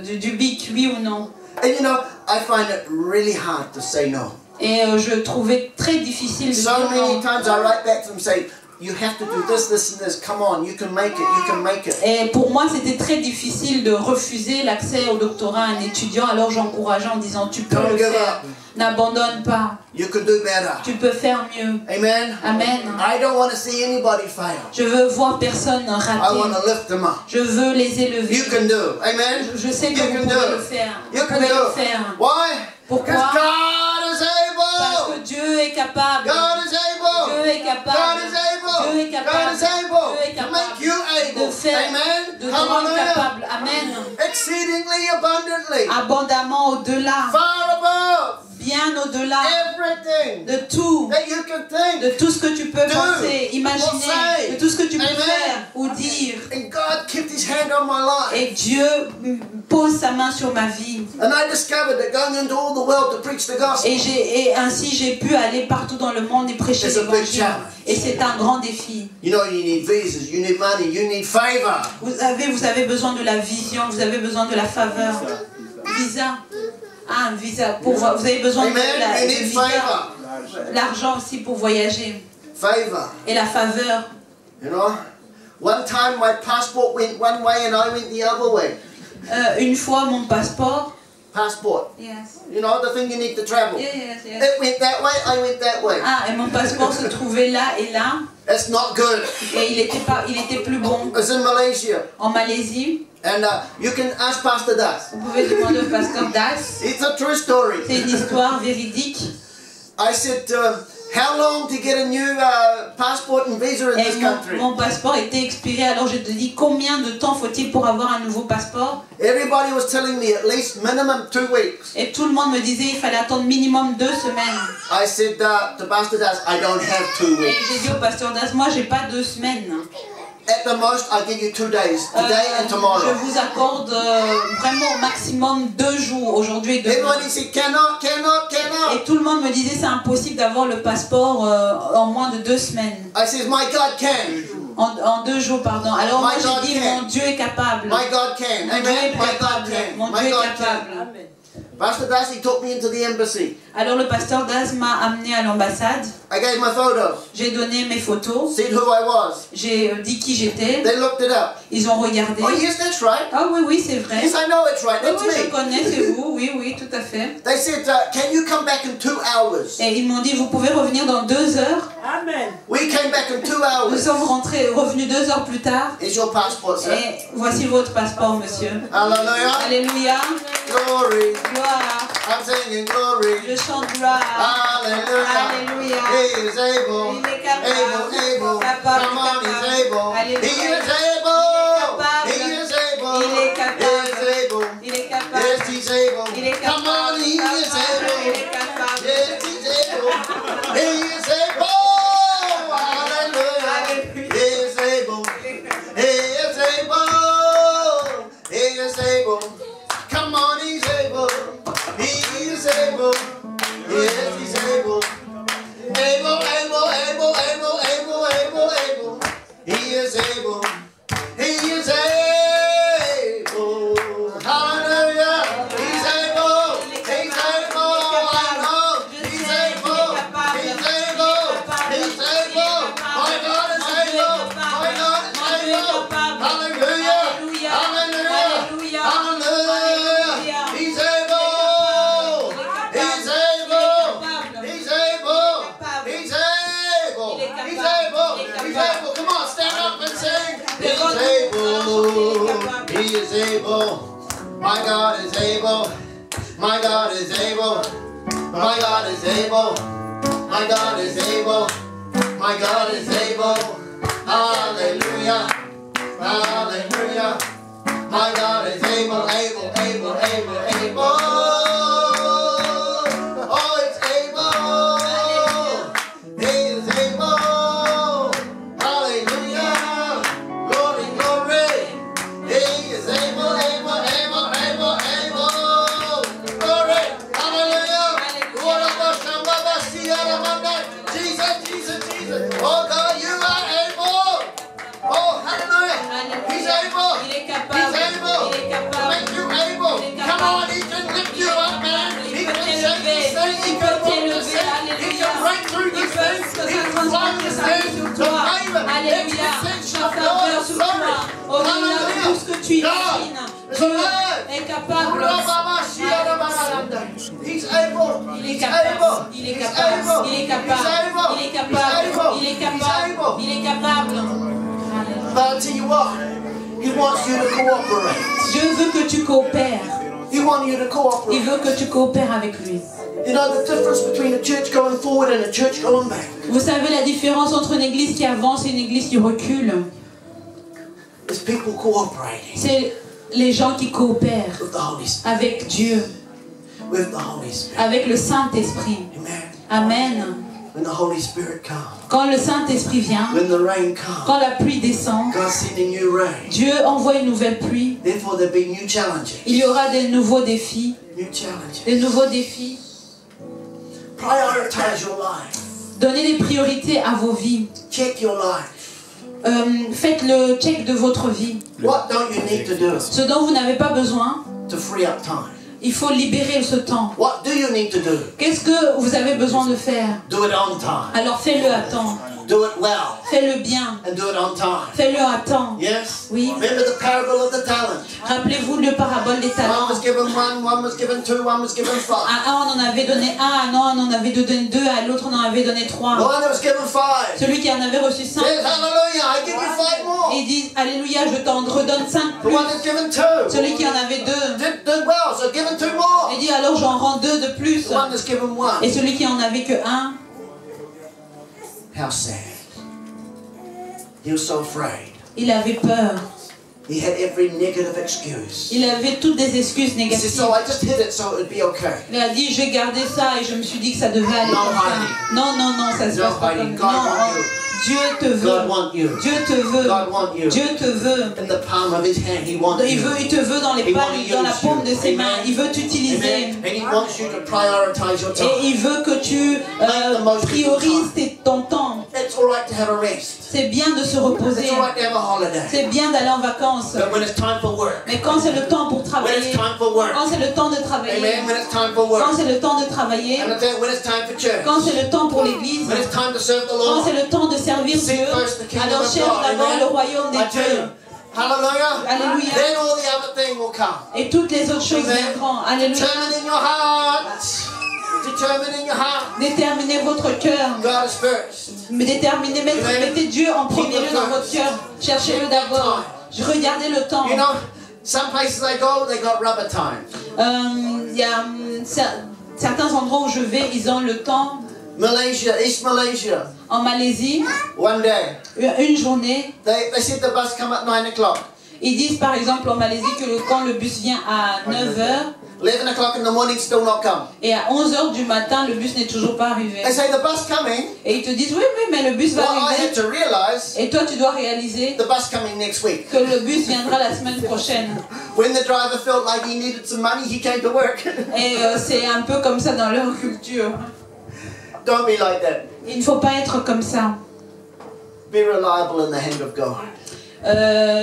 du bic, oui ou non. And you know, I find it really hard to say no. Et je trouvais très difficile de So dire many non. times I write back to them say, you have to do this, this, and this. Come on, you can make it, you can make it. Et pour moi, c'était très difficile de refuser l'accès au doctorat à un étudiant, alors j'encourageais en disant, tu peux Don't le give faire, n'abandonne pas, You can do better. tu peux faire mieux. Amen. Amen. I don't want to see anybody fail. Je veux voir personne I want rater, to lift them up. je veux les élever. You can do. Amen. Je sais que You vous can pouvez do le it. faire, You vous can pouvez do le it. faire. Why? Pourquoi? Because God is Parce able. que Dieu est capable. God is able. Dieu est capable. God is able. Dieu est capable. God is able Dieu est to make capable you de able. faire, Amen. de te rendre Hallelujah. capable. Amen. Exceedingly abundantly. Abondamment au-delà, Far above bien au-delà everything de tout, that you can think. de tout ce que tu peux Do, penser, or imaginer, say. de tout ce que tu peux Amen. faire ou dire. And God kept his hand on my life. Et Dieu pose sa main sur ma vie. And I discovered that going into all the world to preach the gospel. Et ainsi j'ai pu aller partout dans le monde et prêcher It's a big l'évangile. challenge. Et c'est un grand défi. You know, you need visas, you need money, you need favor. Vous avez besoin de la vision, vous avez besoin de la faveur. Visa. Ah, un visa. Vous avez besoin de Amen. la You de need visa. favor. L'argent aussi pour voyager. Favor. Et la faveur. You know, One time my passport went one way and I went the other way. Une fois, mon passeport. Passport. Yes. You know, the thing you need to travel. Yes. It went that way, I went that way. Ah, et mon passeport se trouvait là et là. It's not good. Et il était plus bon. It's in Malaysia. En Malaisie. And you can ask Pastor Das. Vous pouvez demander au pasteur Das. It's a true story. C'est une histoire véridique. I said, how long to get a new passport and visa in Et this country? mon passeport était expiré, alors je te dis combien de temps faut-il pour avoir un nouveau passeport? Everybody was telling me at least minimum 2 weeks. Et tout le monde me disait il fallait attendre minimum 2 semaines. I said to Pastor Das, I don't have 2 Et weeks. j'ai dit au pasteur Das, moi j'ai pas 2 semaines. At the most, I give you 2 days, today and Je tomorrow. vous accorde vraiment au maximum 2 jours, aujourd'hui et demain. Everybody said, cannot. Et tout le monde me disait c'est impossible d'avoir le passeport en moins de 2 semaines. I said, my God can. En 2 jours, pardon. Alors moi My God j'ai dit can. mon Dieu est capable. My God can. Mon Dieu est Amen. My God capable. can. Mon My Dieu God est capable. can. Pastor Das, he took me into the embassy. Alors le pasteur Das m'a amené à l'ambassade. I gave my photo. J'ai donné mes photos. Said who I was. J'ai dit qui j'étais. They looked it up. Ils ont regardé. Oh, yes, that's right. Ah oui, c'est vrai. Yes, I know it's right. Oui, That's oui, je me. connais, c'est vous. Oui, tout à fait. They said, can you come back in 2 hours? Et ils m'ont dit, vous pouvez revenir dans 2 heures. Amen. We came back in 2 Nous hours. sommes revenus 2 heures plus tard. Here's your passport, sir. Et voici votre passeport, monsieur. Hallelujah. Alléluia. Glory. Gloire. I'm singing glory. Je chante gloire. Hallelujah. Alléluia. He is able. Il est capable. Able. Capable, Come on, he's capable. able. Alléluia. He is capable. able. He is able. Il est capable. He is able. Il est capable. Yes, he's able. Il est capable. Come on, he is Il able. est capable. Yes, he's able. He is able. Hallelujah. He is able. He is able. He is able. Come on, he's able. He is able. Yes, he's able. Able. He is able. He is able. Hallelujah. He's able. He's able. I know. He's able. He's able. He's able. My God is able. My God is able. Hallelujah. Hallelujah. Hallelujah. He's able. He's able. He's able. He's able. He's able. He's able. Come on, stand up and sing. He's able. He is able. My God is able. My God is able. My God is able. My God is able. My God is able. Hallelujah. Hallelujah. My God is able, able. Oh, it's able. He is able. Hallelujah. Glory. He is able. Glory. Hallelujah. Jesus. Oh God, you are able. Oh, hallelujah. He's able. Il est capable. He's able. Il est To capable. make you able. Il est Come capable. on, he can lift you up, man. He peut can t'élever. shake this thing. He Il can peut move t'élever. this thing. He Alléluia. can break through this Il peut thing. que He ça can transforme fight this sa vie thing. sur The toi. favor, Alléluia. extension Sa of faveur God's sur toi. glory. Au-delà de tout ce que tu imagines. is Dieu alive. est capable. He's able. Il est He's capable. able. Il est He's capable. able. Il est He's capable. able. Il est He's capable. able. Il est He's capable. able. Il est capable. But I'll tell you what, he wants you to cooperate. Dieu veut que tu coopères. He wants you to Il cooperate. veut que tu coopères avec lui. You know the difference between a church going forward and a church going back Vous savez la différence entre une église qui avance et une église qui recule? is people cooperating C'est les gens qui coopèrent with the Holy Spirit. avec Dieu, With the Holy Spirit. avec le Saint-Esprit. Amen. Amen. When the Holy Spirit comes, Quand le Saint-Esprit vient, when the rain comes, quand la pluie descend, God's sending new rain. Dieu envoie une nouvelle pluie. Therefore there'll be new challenges. Il y aura des nouveaux défis. New challenges. Des nouveaux défis. Prioritize your life. Donnez des priorités à vos vies. Check your life. Faites le check de votre vie. What don't you need to do Ce dont vous n'avez pas besoin, to free up time? il faut libérer ce temps. What do you need to do? Qu'est-ce que vous avez besoin de faire? Do it on time. Alors fais-le à temps. Do it well. Fais-le bien. And do it on time. Fais-le à temps. Yes? Oui. Remember the parable of the talent. Rappelez-vous le parabole des One talents. was given one was given two, one was given five. À un, on en avait donné un, à un, on en avait donné deux, à l'autre, on en avait donné The trois. one that was given five. Celui qui en avait reçu cinq, Says, hallelujah, I give you five more. il dit, Alléluia, je t'en redonne cinq The plus. one that's given two. Celui qui en avait deux, Did well, so given two more. il dit, alors j'en rends deux de plus. The one that's given one. Et celui qui en avait que un, How sad. He was so afraid. il avait peur. He had every negative excuse. Il avait toutes des excuses He said, négatives. so I just hid it so it would be okay. Il a dit, j'ai gardé ça et je me suis dit que ça devait aller No comme ça. hiding. Non, non, non, ça se No passe pas hiding. comme God non, want you. Dieu te veut. God want you. Dieu te veut. God want you. Dieu te veut. In the palm of his hand, he wants you. Il te veut dans les He palmes, wants dans la use paume you. de ses Amen. mains. Il veut t'utiliser. Amen. And he wants you to prioritize your Et time. il veut que tu Make the most of your priorises time. ton temps. It's all right to have a rest. C'est bien de se reposer. It's all right to have a holiday. C'est bien d'aller en vacances. But when it's time for work, Mais quand c'est le temps pour when it's travailler, time for work, quand c'est le temps de travailler, amen, when it's time for work, quand c'est le temps de travailler, and when it's time for church, quand c'est le temps pour l'église, when it's time to serve the quand Lord, c'est le temps de servir seek Dieu, first the kingdom alors of cherche God, d'abord amen. le royaume I des tell you, dieux. hallelujah, Alléluia. then all the other things will come. Et toutes les autres choses Amen. viendront. Alléluia. Determine in your heart, determine in your heart, Déterminez votre cœur. God is first. Mais déterminez, Amen. mettez Dieu en premier lieu dans votre cœur. Cherchez-le d'abord. Regardez le temps. You know, some places I go, they got rubber time. Il y a certains endroits où je vais, ils ont le temps. Malaysia, East Malaysia, En Malaisie, one day, une journée, they said the bus come at 9 o'clock. ils disent par exemple en Malaisie que quand le bus vient à 9h 11 o'clock in the morning, still not come. et à 11h du matin, le bus n'est toujours pas arrivé. They say the bus coming. Et ils te disent oui, oui, mais le bus va Well, I had arriver. to realize Et toi, tu dois réaliser the bus coming next week. que le bus viendra la semaine prochaine. When the driver felt like he needed some money, he came to work. Et c'est un peu comme ça dans leur culture. Don't be like that. Il ne faut pas être comme ça. Be reliable in the hand of God.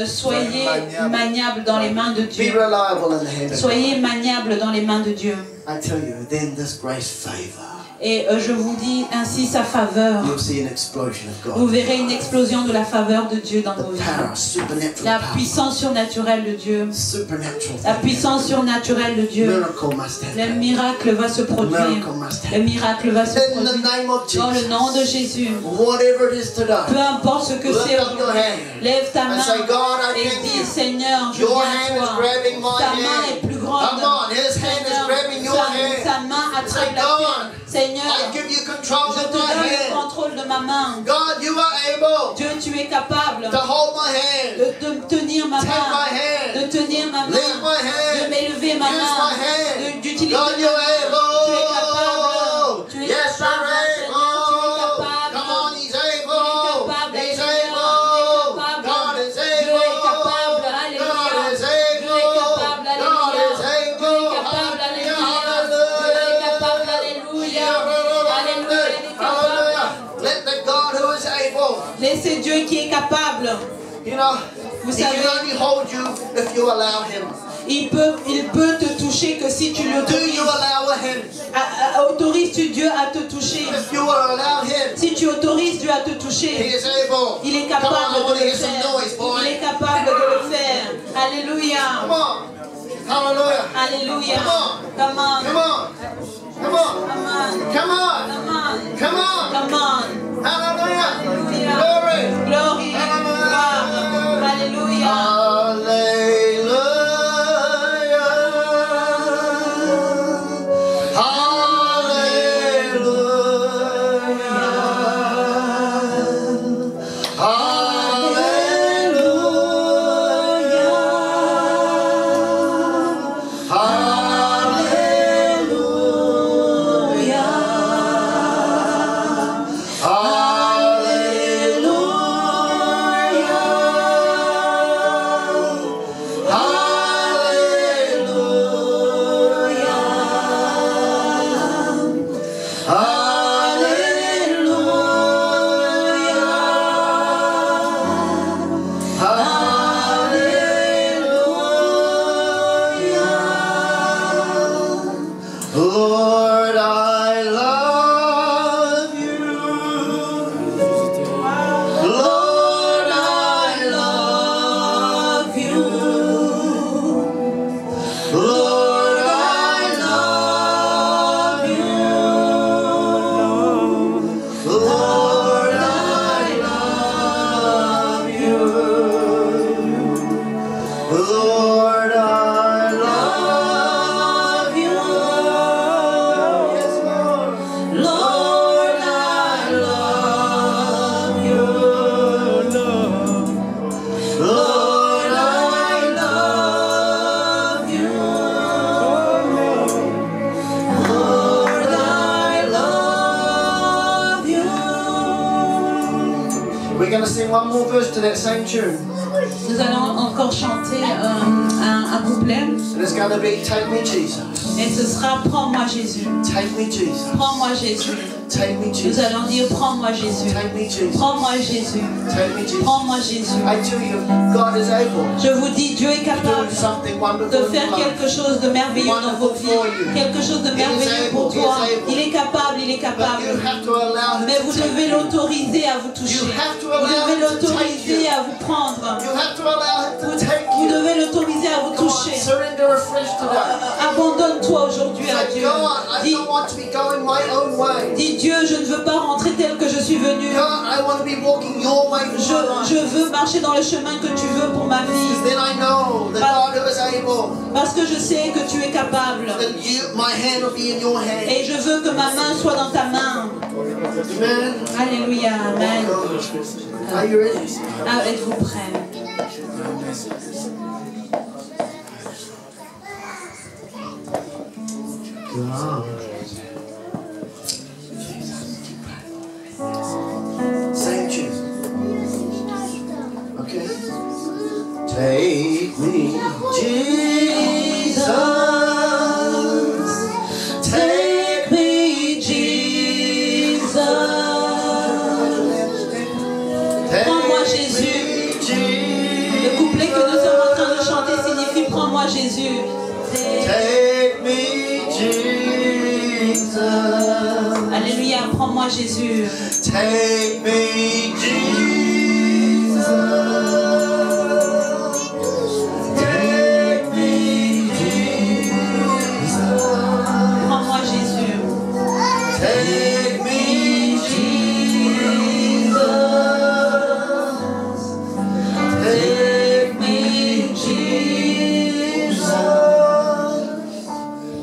Soyez maniable dans les mains de Be Dieu. reliable in the hand of God. Soyez maniable dans les mains de Dieu. I tell you, then this grace favor. Et je vous dis ainsi sa faveur. You'll see an explosion of Vous God. verrez une explosion de la faveur de Dieu dans vos The vies. power, supernatural La power. puissance surnaturelle de Dieu. Supernatural. La puissance surnaturelle de Dieu. Miracle must Le happen. miracle va se produire. Miracle must Le happen. miracle va se In the produire. name of Dans le Jesus. nom de Jésus. Whatever it is Peu today. importe ce que Lift c'est up your aujourd'hui. hand Lève ta and main say, God, I et thank dis, you. Seigneur, je Your viens hand à is toi. grabbing my Ta main hand. est plus grande. Come on, his hand is grabbing your hand. Sa main attrape Say, la God, tienne. Seigneur, I give you control je of te my donne le hand. contrôle de ma main. God, you are able Dieu, tu es capable to hold my hand. de tenir ma Take my main, hand. de tenir ma Lead main, my de hand. m'élever ma Use my main, hand. d'utiliser God, ma you're main. able. Tu es capable. Tu es Yes, capable, you're Seigneur, able. tu es capable. Come on, he's Tu es able. capable, He's Alléluia. able. Tu es capable. God is Dieu est capable, able. Alléluia. God is Dieu est able. capable, God Alléluia. is Dieu est able. capable, Alléluia. Hallelujah. Dieu est capable, Alléluia. Alléluia, il est capable. Hallelujah. Let the God who is able. Laissez Dieu qui est capable. You know, Vous he can savez, only hold you if you allow him. il peut te toucher que si tu Do you l'autorises. allow him? Autorises-tu Dieu à te toucher? If you will allow him, Si tu autorises Dieu à te he toucher, is able. il est Come on, I capable want de to le hear some faire. noise, boy. Il est capable de le faire. Alléluia. Come on. Hallelujah. Alléluia. Come on. Come on. Come on. Come on. Come on. Come on. Come on. Come on. Come on. Hallelujah. Alléluia. Glory. Glory. Gloire. Alléluia. Hallelujah. sing one more verse to that same tune. Nous allons encore chanter un couplet. And it's going to be Take Me Jesus. Et ce sera Prends-moi Jésus. Take me Jesus. Prends-moi Jésus. Take me Nous Jesus. allons dire Prends-moi Jésus. Take me Jesus. Prends-moi Jésus. Take me Jesus. Prends-moi Jésus. I tell you, God is able Je vous dis, Dieu est to capable do something wonderful de in faire your life. quelque chose de merveilleux dans vos vies. Quelque chose de merveilleux pour toi. Il est capable, il est But capable. you have to allow Him Mais to vous take devez you. l'autoriser à vous toucher. You have to Vous allow devez Him to take l'autoriser you. à vous prendre. You have to allow Him to take Vous you. devez l'autoriser à vous Come on, toucher. surrender afresh today. Abandonne-toi aujourd'hui à Say, Dieu. God, I Dis, don't want to be going my own way. dis Dieu, je ne veux pas rentrer tel que je suis venu. God, I want to be walking your way for my life. Je veux marcher dans le chemin que tu veux pour ma vie. Because then I know the God who is able. Parce que je sais que tu es capable. Then my hand will be in your hand. Et je veux que ma main soit dans ta main. Amen. Alléluia. Amen. Are you ready? Ah, êtes-vous prêts? Same tune. Okay. Take me, Jesus. Take me, Jesus. Prends-moi, Jésus. Le couplet que nous sommes en train de chanter signifie Prends-moi, Jésus. Take me, Jesus. Alléluia, prends-moi, Jésus. Take me, Jesus. Take me, Jesus. Prends-moi, Jésus. Take me, Jesus. Take me, Jesus.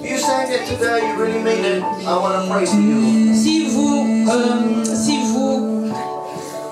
You sang it today, you really mean it. I want to praise you. Si vous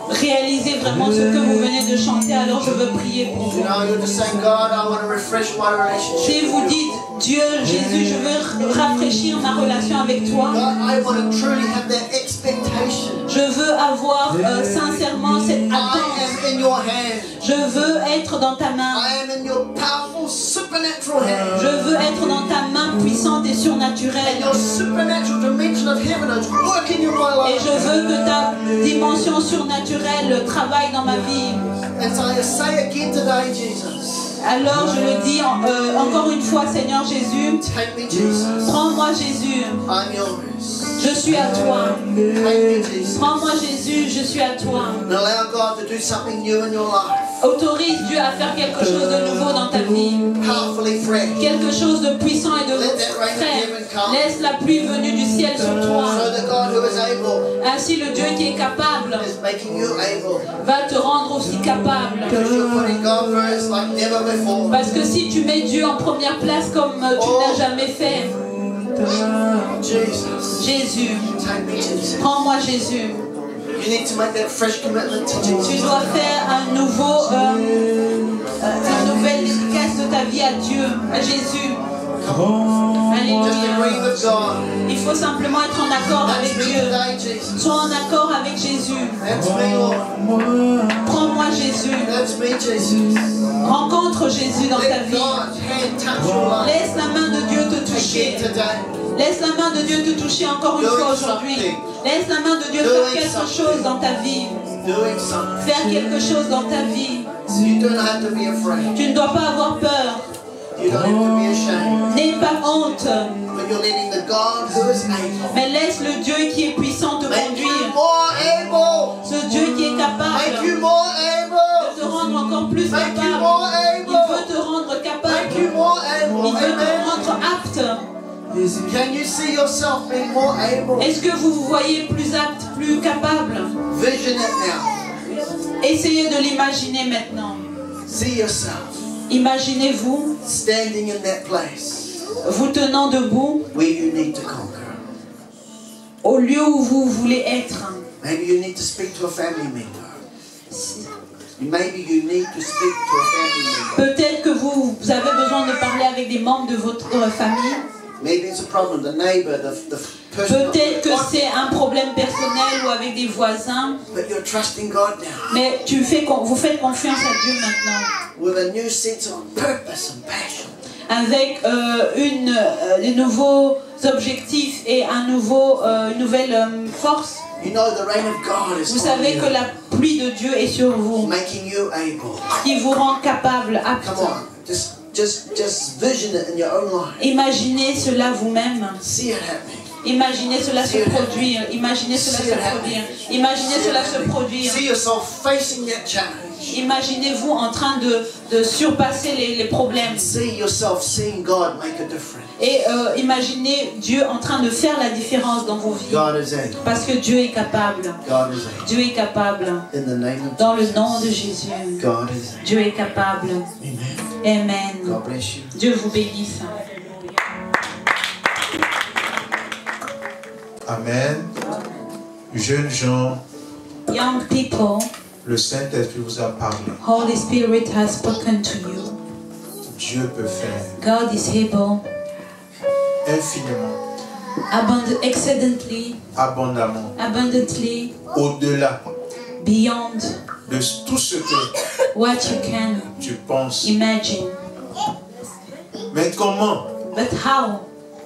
réalisez vraiment ce que vous venez de chanter, alors je veux prier pour vous. You know, you're just saying, God, I want to refresh my relationship. Si vous dites, Dieu, Jésus, je veux rafraîchir ma relation avec toi. God, I want to truly have that expectation. Je veux avoir sincèrement cette I attente. am in your hand. Je veux être dans ta main. I am in your powerful supernatural hand. Je veux être dans ta main puissante et And surnaturelle. your supernatural dimension of heaven is working in my Et life. je veux que ta dimension surnaturelle travaille dans ma vie. And so I say again today, Jesus, Alors je le dis encore une fois, Seigneur Jésus, take me, Jesus. prends-moi Jésus, I'm yours. je suis à toi. Take me, Jesus. Prends-moi Jésus, je suis à toi. And allow God to do something new in your life. Autorise Dieu à faire quelque chose de nouveau dans ta vie. Powerfully fresh. Quelque chose de puissant et de frais. Laisse la pluie venue du ciel sur toi. So that God who is able Ainsi le Dieu qui est capable is making you able. va te rendre aussi capable. Because you're putting God first like never before. Parce que si tu mets Dieu en première place comme tu n'as jamais fait, Jesus. Jésus, Take me, Jesus. prends-moi Jésus. You need to make that fresh commitment to Tu Jesus. dois faire une nouvelle dédicace de ta vie à Dieu, à Jésus. Just Alléluia. agree with God. Il faut simplement être en accord That's avec me Dieu. today, Jesus. Sois en accord avec Jésus. That's me, Lord. Prends-moi Jésus. That's me, Jesus. Rencontre Jésus dans ta Let vie. God's hand touch your life. Laisse la main de Dieu te toucher. Again today. Laisse la main de Dieu te toucher encore une fois aujourd'hui. Laisse la main de Dieu faire quelque chose dans ta vie. Doing something. Faire quelque chose dans ta vie. You don't have to be afraid. Tu ne dois pas avoir peur. You don't have to be ashamed. N'aie pas honte. But you're letting the God who is able Mais laisse le Dieu qui est puissant te make you conduire. more able. Ce Dieu qui est Make capable you more de able. te rendre encore plus Make you capable. more Il able. veut te rendre Make capable. you more Il able. veut te Amen. rendre apte. Can you see yourself being more able? Est-ce que vous vous voyez plus apte, plus capable? Vision it now. Essayez de l'imaginer maintenant. See yourself Imaginez-vous standing in that place vous tenant debout where you need to conquer. au lieu où vous voulez être. Maybe you need to speak to a family member. Maybe you need to speak to a family member. Peut-être que vous avez besoin de parler avec des membres de votre famille. Maybe it's a problem, the neighbor, the personal. Peut-être que c'est un problème personnel ou avec des voisins, But you're trusting God now. mais vous faites confiance à Dieu maintenant. With a new sense of purpose and passion. Avec de nouveaux objectifs et une nouvelle force. You know the rain of God is Vous on savez you, que la pluie de Dieu est sur vous, making you able. qui vous rend capable, apte. Come on, just vision it in your own life. Imaginez cela vous-même. See it happening. Imaginez cela se produire. Imaginez cela se produire. Imaginez cela se produire. See yourself facing that challenge. Imaginez-vous en train de surpasser les problèmes. See yourself seeing God make a difference. Et imaginez Dieu en train de faire la différence dans vos vies. God is able. Parce que Dieu est capable. God is able. Dieu est capable. In the name of Dans le Jesus. nom de Jésus. God is able. Dieu est capable. Amen. Amen. God bless you. Dieu vous bénisse. Amen. Jeunes gens, Young people, le Saint-Esprit vous a parlé. Holy Spirit has spoken to you. Dieu peut faire God is able, infiniment, exceedingly, abondamment, abundantly, au-delà beyond de tout ce que what you can tu penses. imagine. Mais comment? But how?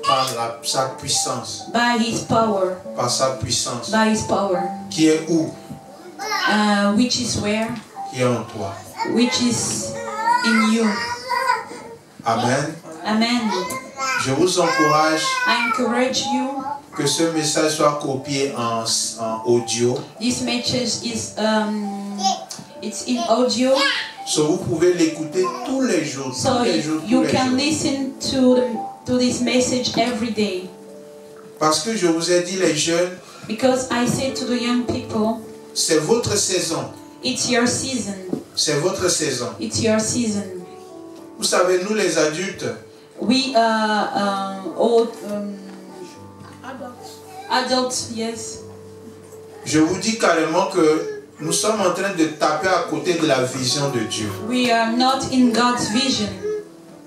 Par sa puissance. By His power. Par sa puissance. By His power. Qui est où? Which is where? Qui est en toi. Which is in you. Amen. Amen. Je vous encourage I encourage you. que ce message soit copié en audio. This message is it's in audio. So vous pouvez l'écouter tous les jours. So Tous les jours, tous you les can jours. listen to this message every day. Parce que je vous ai dit, les jeunes, Because I say to the young people, c'est votre saison. it's your season. C'est votre saison. It's your season. Vous savez, nous les adultes, We old adults, yes. je vous dis carrément que nous sommes en train de taper à côté de la vision de Dieu. We are not in God's vision.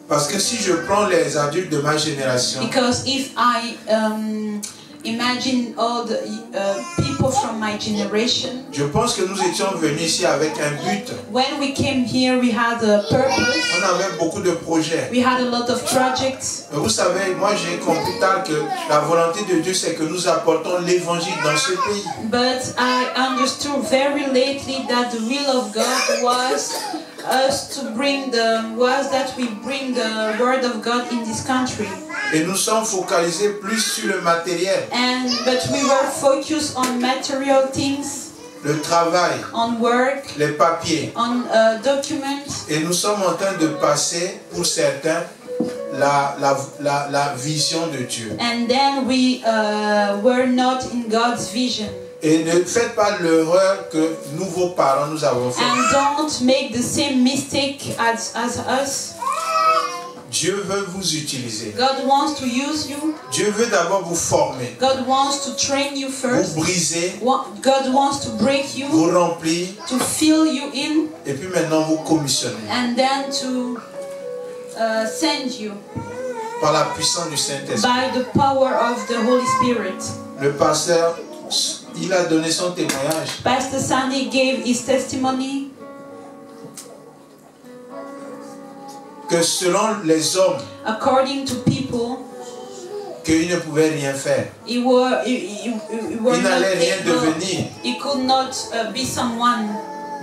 Parce que si je prends les adultes de ma génération, Because if I imagine all the people from my generation, je pense que nous étions venus ici avec un but. when we came here, we had a purpose. On avait beaucoup de projets. We had a lot of projects. Mais vous savez, moi j'ai compris tard que la volonté de Dieu, c'est que nous apportons l'évangile dans ce pays. But I understood very lately that the will of God was that we bring the word of God in this country. Et nous sommes focalisés plus sur le matériel, But we were focused on material things, le travail, on work, les papiers. on documents. Et nous sommes en train de passer, pour certains, la vision de Dieu. And then we were not in God's vision. Et ne faites pas l'erreur que nous, vos parents, nous avons fait. And don't make the same mistake as us. Dieu veut vous utiliser. God wants to use you. Dieu veut d'abord vous former, God wants to train you first. vous briser, God wants to break you, vous remplir, to fill you in, et puis maintenant vous commissionner. and then to send you Par la puissance du Saint-Esprit. by the power of the Holy Spirit. Le pasteur, il a donné son témoignage. Pastor Sandy gave his testimony Que selon les hommes, according to people. qu'il ne pouvait rien faire. He were Il not n'allait rien able, devenir. he could not be someone.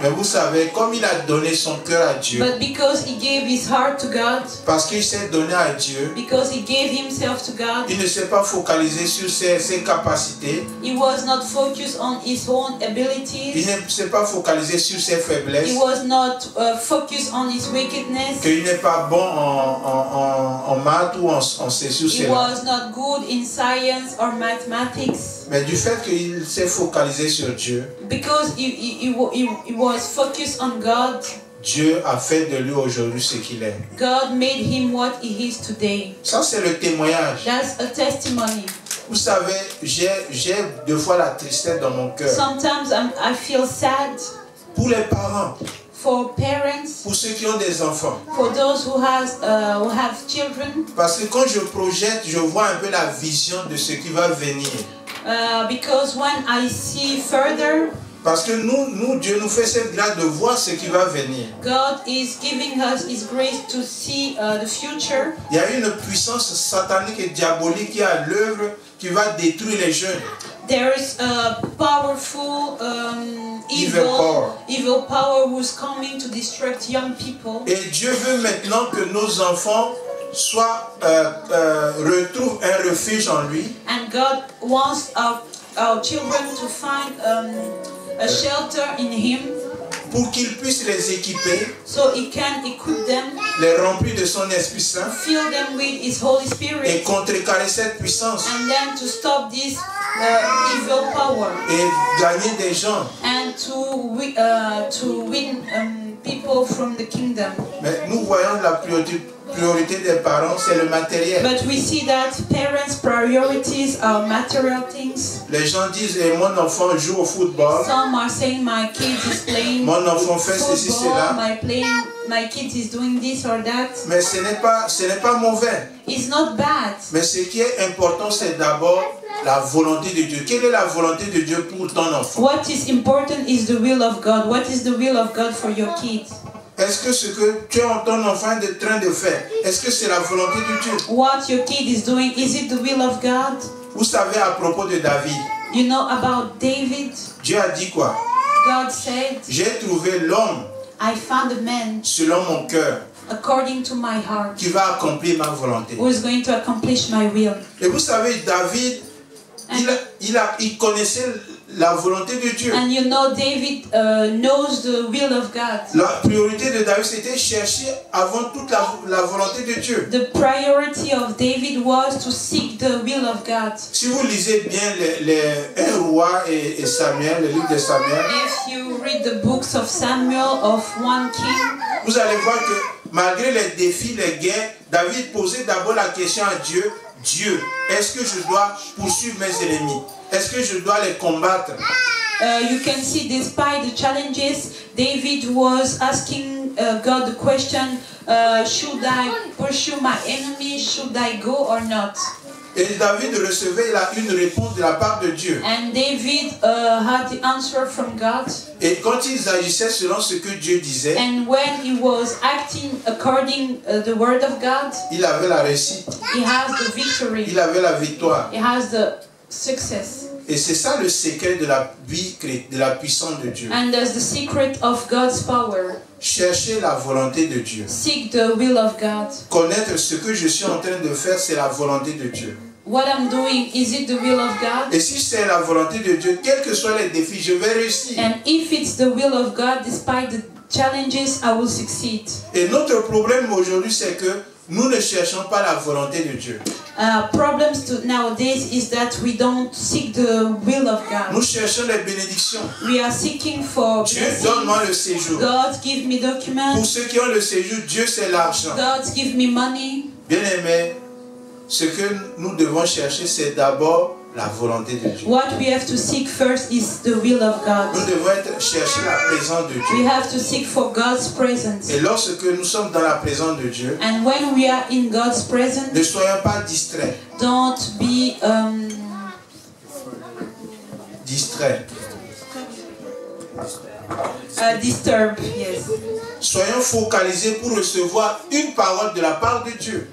Mais vous savez, comme il a donné son cœur à Dieu, But because he gave his heart to God, parce qu'il s'est donné à Dieu, because he gave himself to God, il ne s'est pas focalisé sur ses capacités, he was not focused on his own il abilities. ne s'est pas focalisé sur ses faiblesses, He was not focused on his wickedness. qu'il n'est pas bon en maths ou en ceci ou He cela. was not good in science or mathematics. Mais du fait qu'il s'est focalisé sur Dieu, Because he was focused on God, Dieu a fait de lui aujourd'hui ce qu'il est. God made him what he is today. Ça, c'est le témoignage. That's a testimony. Vous savez, j'ai deux fois la tristesse dans mon cœur. Sometimes I feel sad Pour les parents, for parents, pour ceux qui ont des enfants. for those who have children, Parce que quand je projette, je vois un peu la vision de ce qui va venir. because when I see further, Parce que nous, Dieu nous fait cette grâce de voir ce qui va venir. God is giving us His grace to see the future. Il y a une puissance satanique et diabolique qui est à l'œuvre, qui va détruire les jeunes. There is a powerful Evil evil power who's coming to distract young people. Et Dieu veut maintenant que nos enfants retrouvent un refuge en lui. And God wants our children to find a shelter in Him, Pour qu'il puisse les équiper, so He can equip them, les remplir de son Esprit Saint fill them with His Holy et Spirit, contrecarrer cette puissance and then to stop this evil power et gagner des gens. and to win people from the kingdom. Mais nous voyons la priorité des parents, c'est le matériel. But we see that parents' priorities are material things. Les gens disent, eh, mon enfant joue au football, Some are saying my kid is playing mon enfant fait ceci, football, cela. my kid is doing this or that. Mais ce n'est pas mauvais. It's not bad. Mais ce qui est important, c'est d'abord la volonté de Dieu. Quelle est la volonté de Dieu pour ton enfant? What is important is the will of God. What is the will of God for your kid? Est-ce que ce que ton enfant est en train de faire, est-ce que c'est la volonté de Dieu? What your kid is doing, is it the will of God? Vous savez à propos de David, You know about David? Dieu a dit quoi? God said, J'ai trouvé l'homme I found a man selon mon cœur according to my heart qui va accomplir ma volonté. who is going to accomplish my will. Et vous savez, David, il connaissait la volonté de Dieu. And you know, David knows the will of God. La priorité de David, c'était chercher avant toute la volonté de Dieu. The priority of David was to seek the will of God. Si vous lisez bien les 1 roi et Samuel, le livre de Samuel, If you read the books of Samuel, of 1 King, vous allez voir que malgré les défis, les guerres, David posait d'abord la question à Dieu. Dieu, est-ce que je dois poursuivre mes ennemis? Est-ce que je dois les combattre? you can see, despite the challenges, David was asking God the question, should I pursue my enemy? Should I go or not? Et David recevait une réponse de la part de Dieu. And David had the answer from God. Et quand ils agissaient selon ce que Dieu disait, And when he was acting according the word of God, il avait la réussite, he has the victory. il avait la victoire. He has the success. Et c'est ça le secret de la vie, de la puissance de Dieu. And that's the secret of God's power. Chercher la volonté de Dieu. Seek the will of God. Connaître ce que je suis en train de faire, c'est la volonté de Dieu. What I'm doing, is it the will of God? Et si c'est la volonté de Dieu, quels que soient les défis, je vais réussir. And if it's the will of God, despite the challenges, I will succeed. Et notre problème aujourd'hui, c'est que nous ne cherchons pas la volonté de Dieu. Problems nowadays is that we don't seek the will of God. Nous cherchons les bénédictions. We are seeking for Dieu, blessings. donne-moi le séjour. God, give me Pour documents. ceux qui ont le séjour, Dieu, c'est l'argent. God, give me money. Bien aimé, ce que nous devons chercher, c'est d'abord la volonté de Dieu. What we have to seek first is the will of Nous God. devons chercher la présence de We Dieu. have to seek for God's presence. Et lorsque nous sommes dans la présence de Dieu, And when we are in God's presence, ne soyons pas distraits. don't be Distraits. disturbed. Yes. Soyons focalisés pour recevoir une parole de la part de Dieu.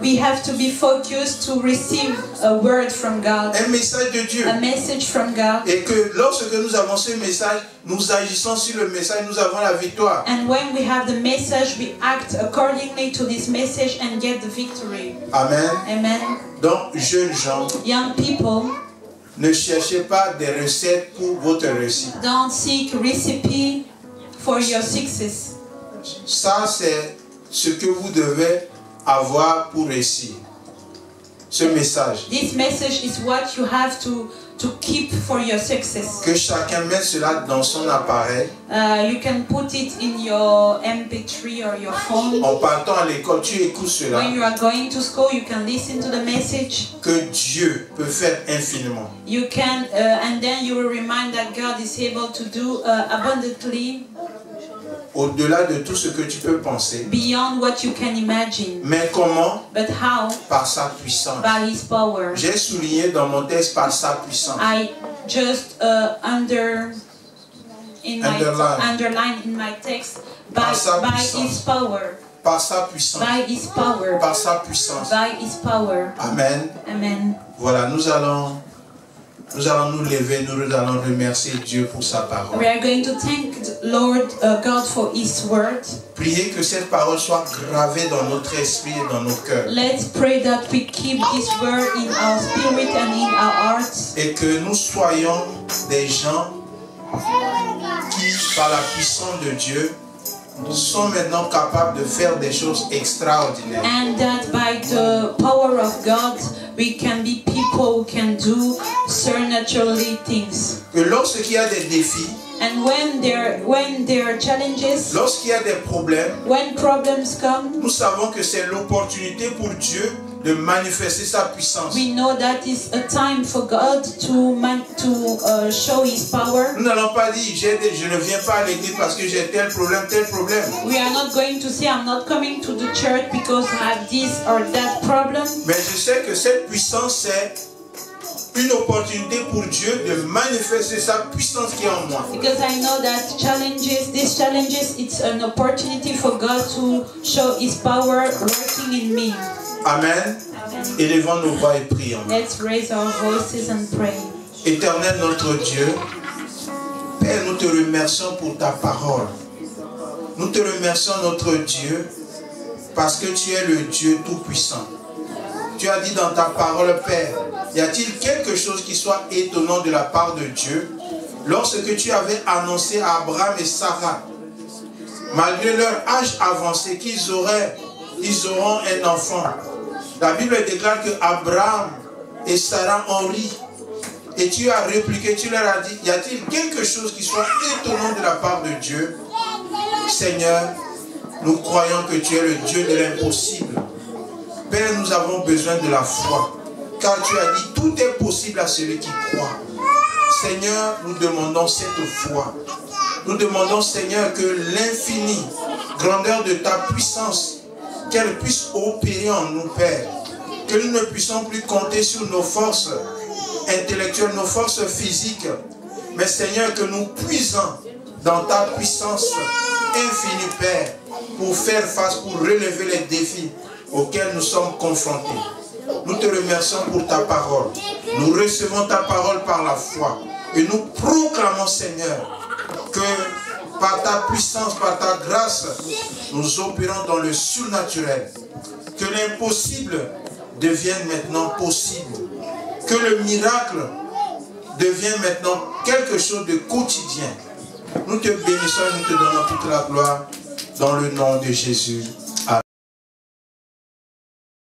We have to be focused to receive a word from God, Un message de Dieu. a message from God. Et que lorsque nous avons ce message, nous agissons sur le message, nous avons la victoire. And when we have the message, we act accordingly to this message and get the victory. Amen. Amen. Donc, jeunes gens, Young people, ne cherchez pas des recettes pour votre réussite. don't seek recipe for your success. Ça, c'est ce que vous devez avoir pour réussir. Ce message. This message is what you have to keep for your success. Que chacun mette cela dans son appareil. You can put it in your MP3 or your phone. En partant à l'école, tu écoutes cela. When you are going to school, you can listen to the message. Que Dieu peut faire infiniment. You can, and then you will remind that God is able to do abundantly au-delà de tout ce que tu peux penser. Beyond what you can imagine. Mais comment? But how? Par sa puissance. By His power. J'ai souligné dans mon texte par sa puissance. I just underline in my text by His power. Par sa puissance. By His power. Par sa puissance. By His power. Amen. Amen. Voilà, nous allons nous lever, nous allons remercier Dieu pour sa parole. We are going to thank Lord God for His word. Priez que cette parole soit gravée dans notre esprit et dans nos cœurs. Let's pray that we keep this word in our spirit and in our hearts. Et que nous soyons des gens qui, par la puissance de Dieu, sont maintenant capables de faire des choses extraordinaires. And that by the power of God, we can be people who can do supernaturally things. Que lorsqu'il y a des défis, and when there are challenges, lorsqu'il y a des problèmes, when problems come, nous savons que c'est l'opportunité pour Dieu de manifester sa puissance. We know that is a time for God to show His power. Nous n'allons pas dire je ne viens pas à l'église parce que j'ai tel problème, tel problème. We are not going to say I'm not coming to the church because I have this or that problem. Mais je sais que cette puissance c'est une opportunité pour Dieu de manifester sa puissance qui est en moi. Because I know that these challenges, it's an opportunity for God to show His power working in me. Amen. Élevons nos voix et prions. Let's raise our voices and pray. Éternel notre Dieu, Père, nous te remercions pour ta parole. Nous te remercions notre Dieu parce que tu es le Dieu tout-puissant. Tu as dit dans ta parole, Père, y a-t-il quelque chose qui soit étonnant de la part de Dieu lorsque tu avais annoncé à Abraham et Sarah, malgré leur âge avancé, qu'ils auront un enfant. La Bible déclare que Abraham et Sarah ont ri. Et tu as répliqué, tu leur as dit, y a-t-il quelque chose qui soit étonnant de la part de Dieu? Seigneur, nous croyons que tu es le Dieu de l'impossible. Père, nous avons besoin de la foi. Car tu as dit, tout est possible à celui qui croit. Seigneur, nous demandons cette foi. Nous demandons, Seigneur, que l'infinie grandeur de ta puissance, qu'elle puisse opérer en nous, Père. Que nous ne puissions plus compter sur nos forces intellectuelles, nos forces physiques. Mais Seigneur, que nous puissions dans ta puissance infinie, Père, pour faire face, pour relever les défis auxquels nous sommes confrontés. Nous te remercions pour ta parole. Nous recevons ta parole par la foi. Et nous proclamons, Seigneur, que par ta puissance, par ta grâce, nous opérons dans le surnaturel. Que l'impossible devienne maintenant possible. Que le miracle devienne maintenant quelque chose de quotidien. Nous te bénissons et nous te donnons toute la gloire dans le nom de Jésus.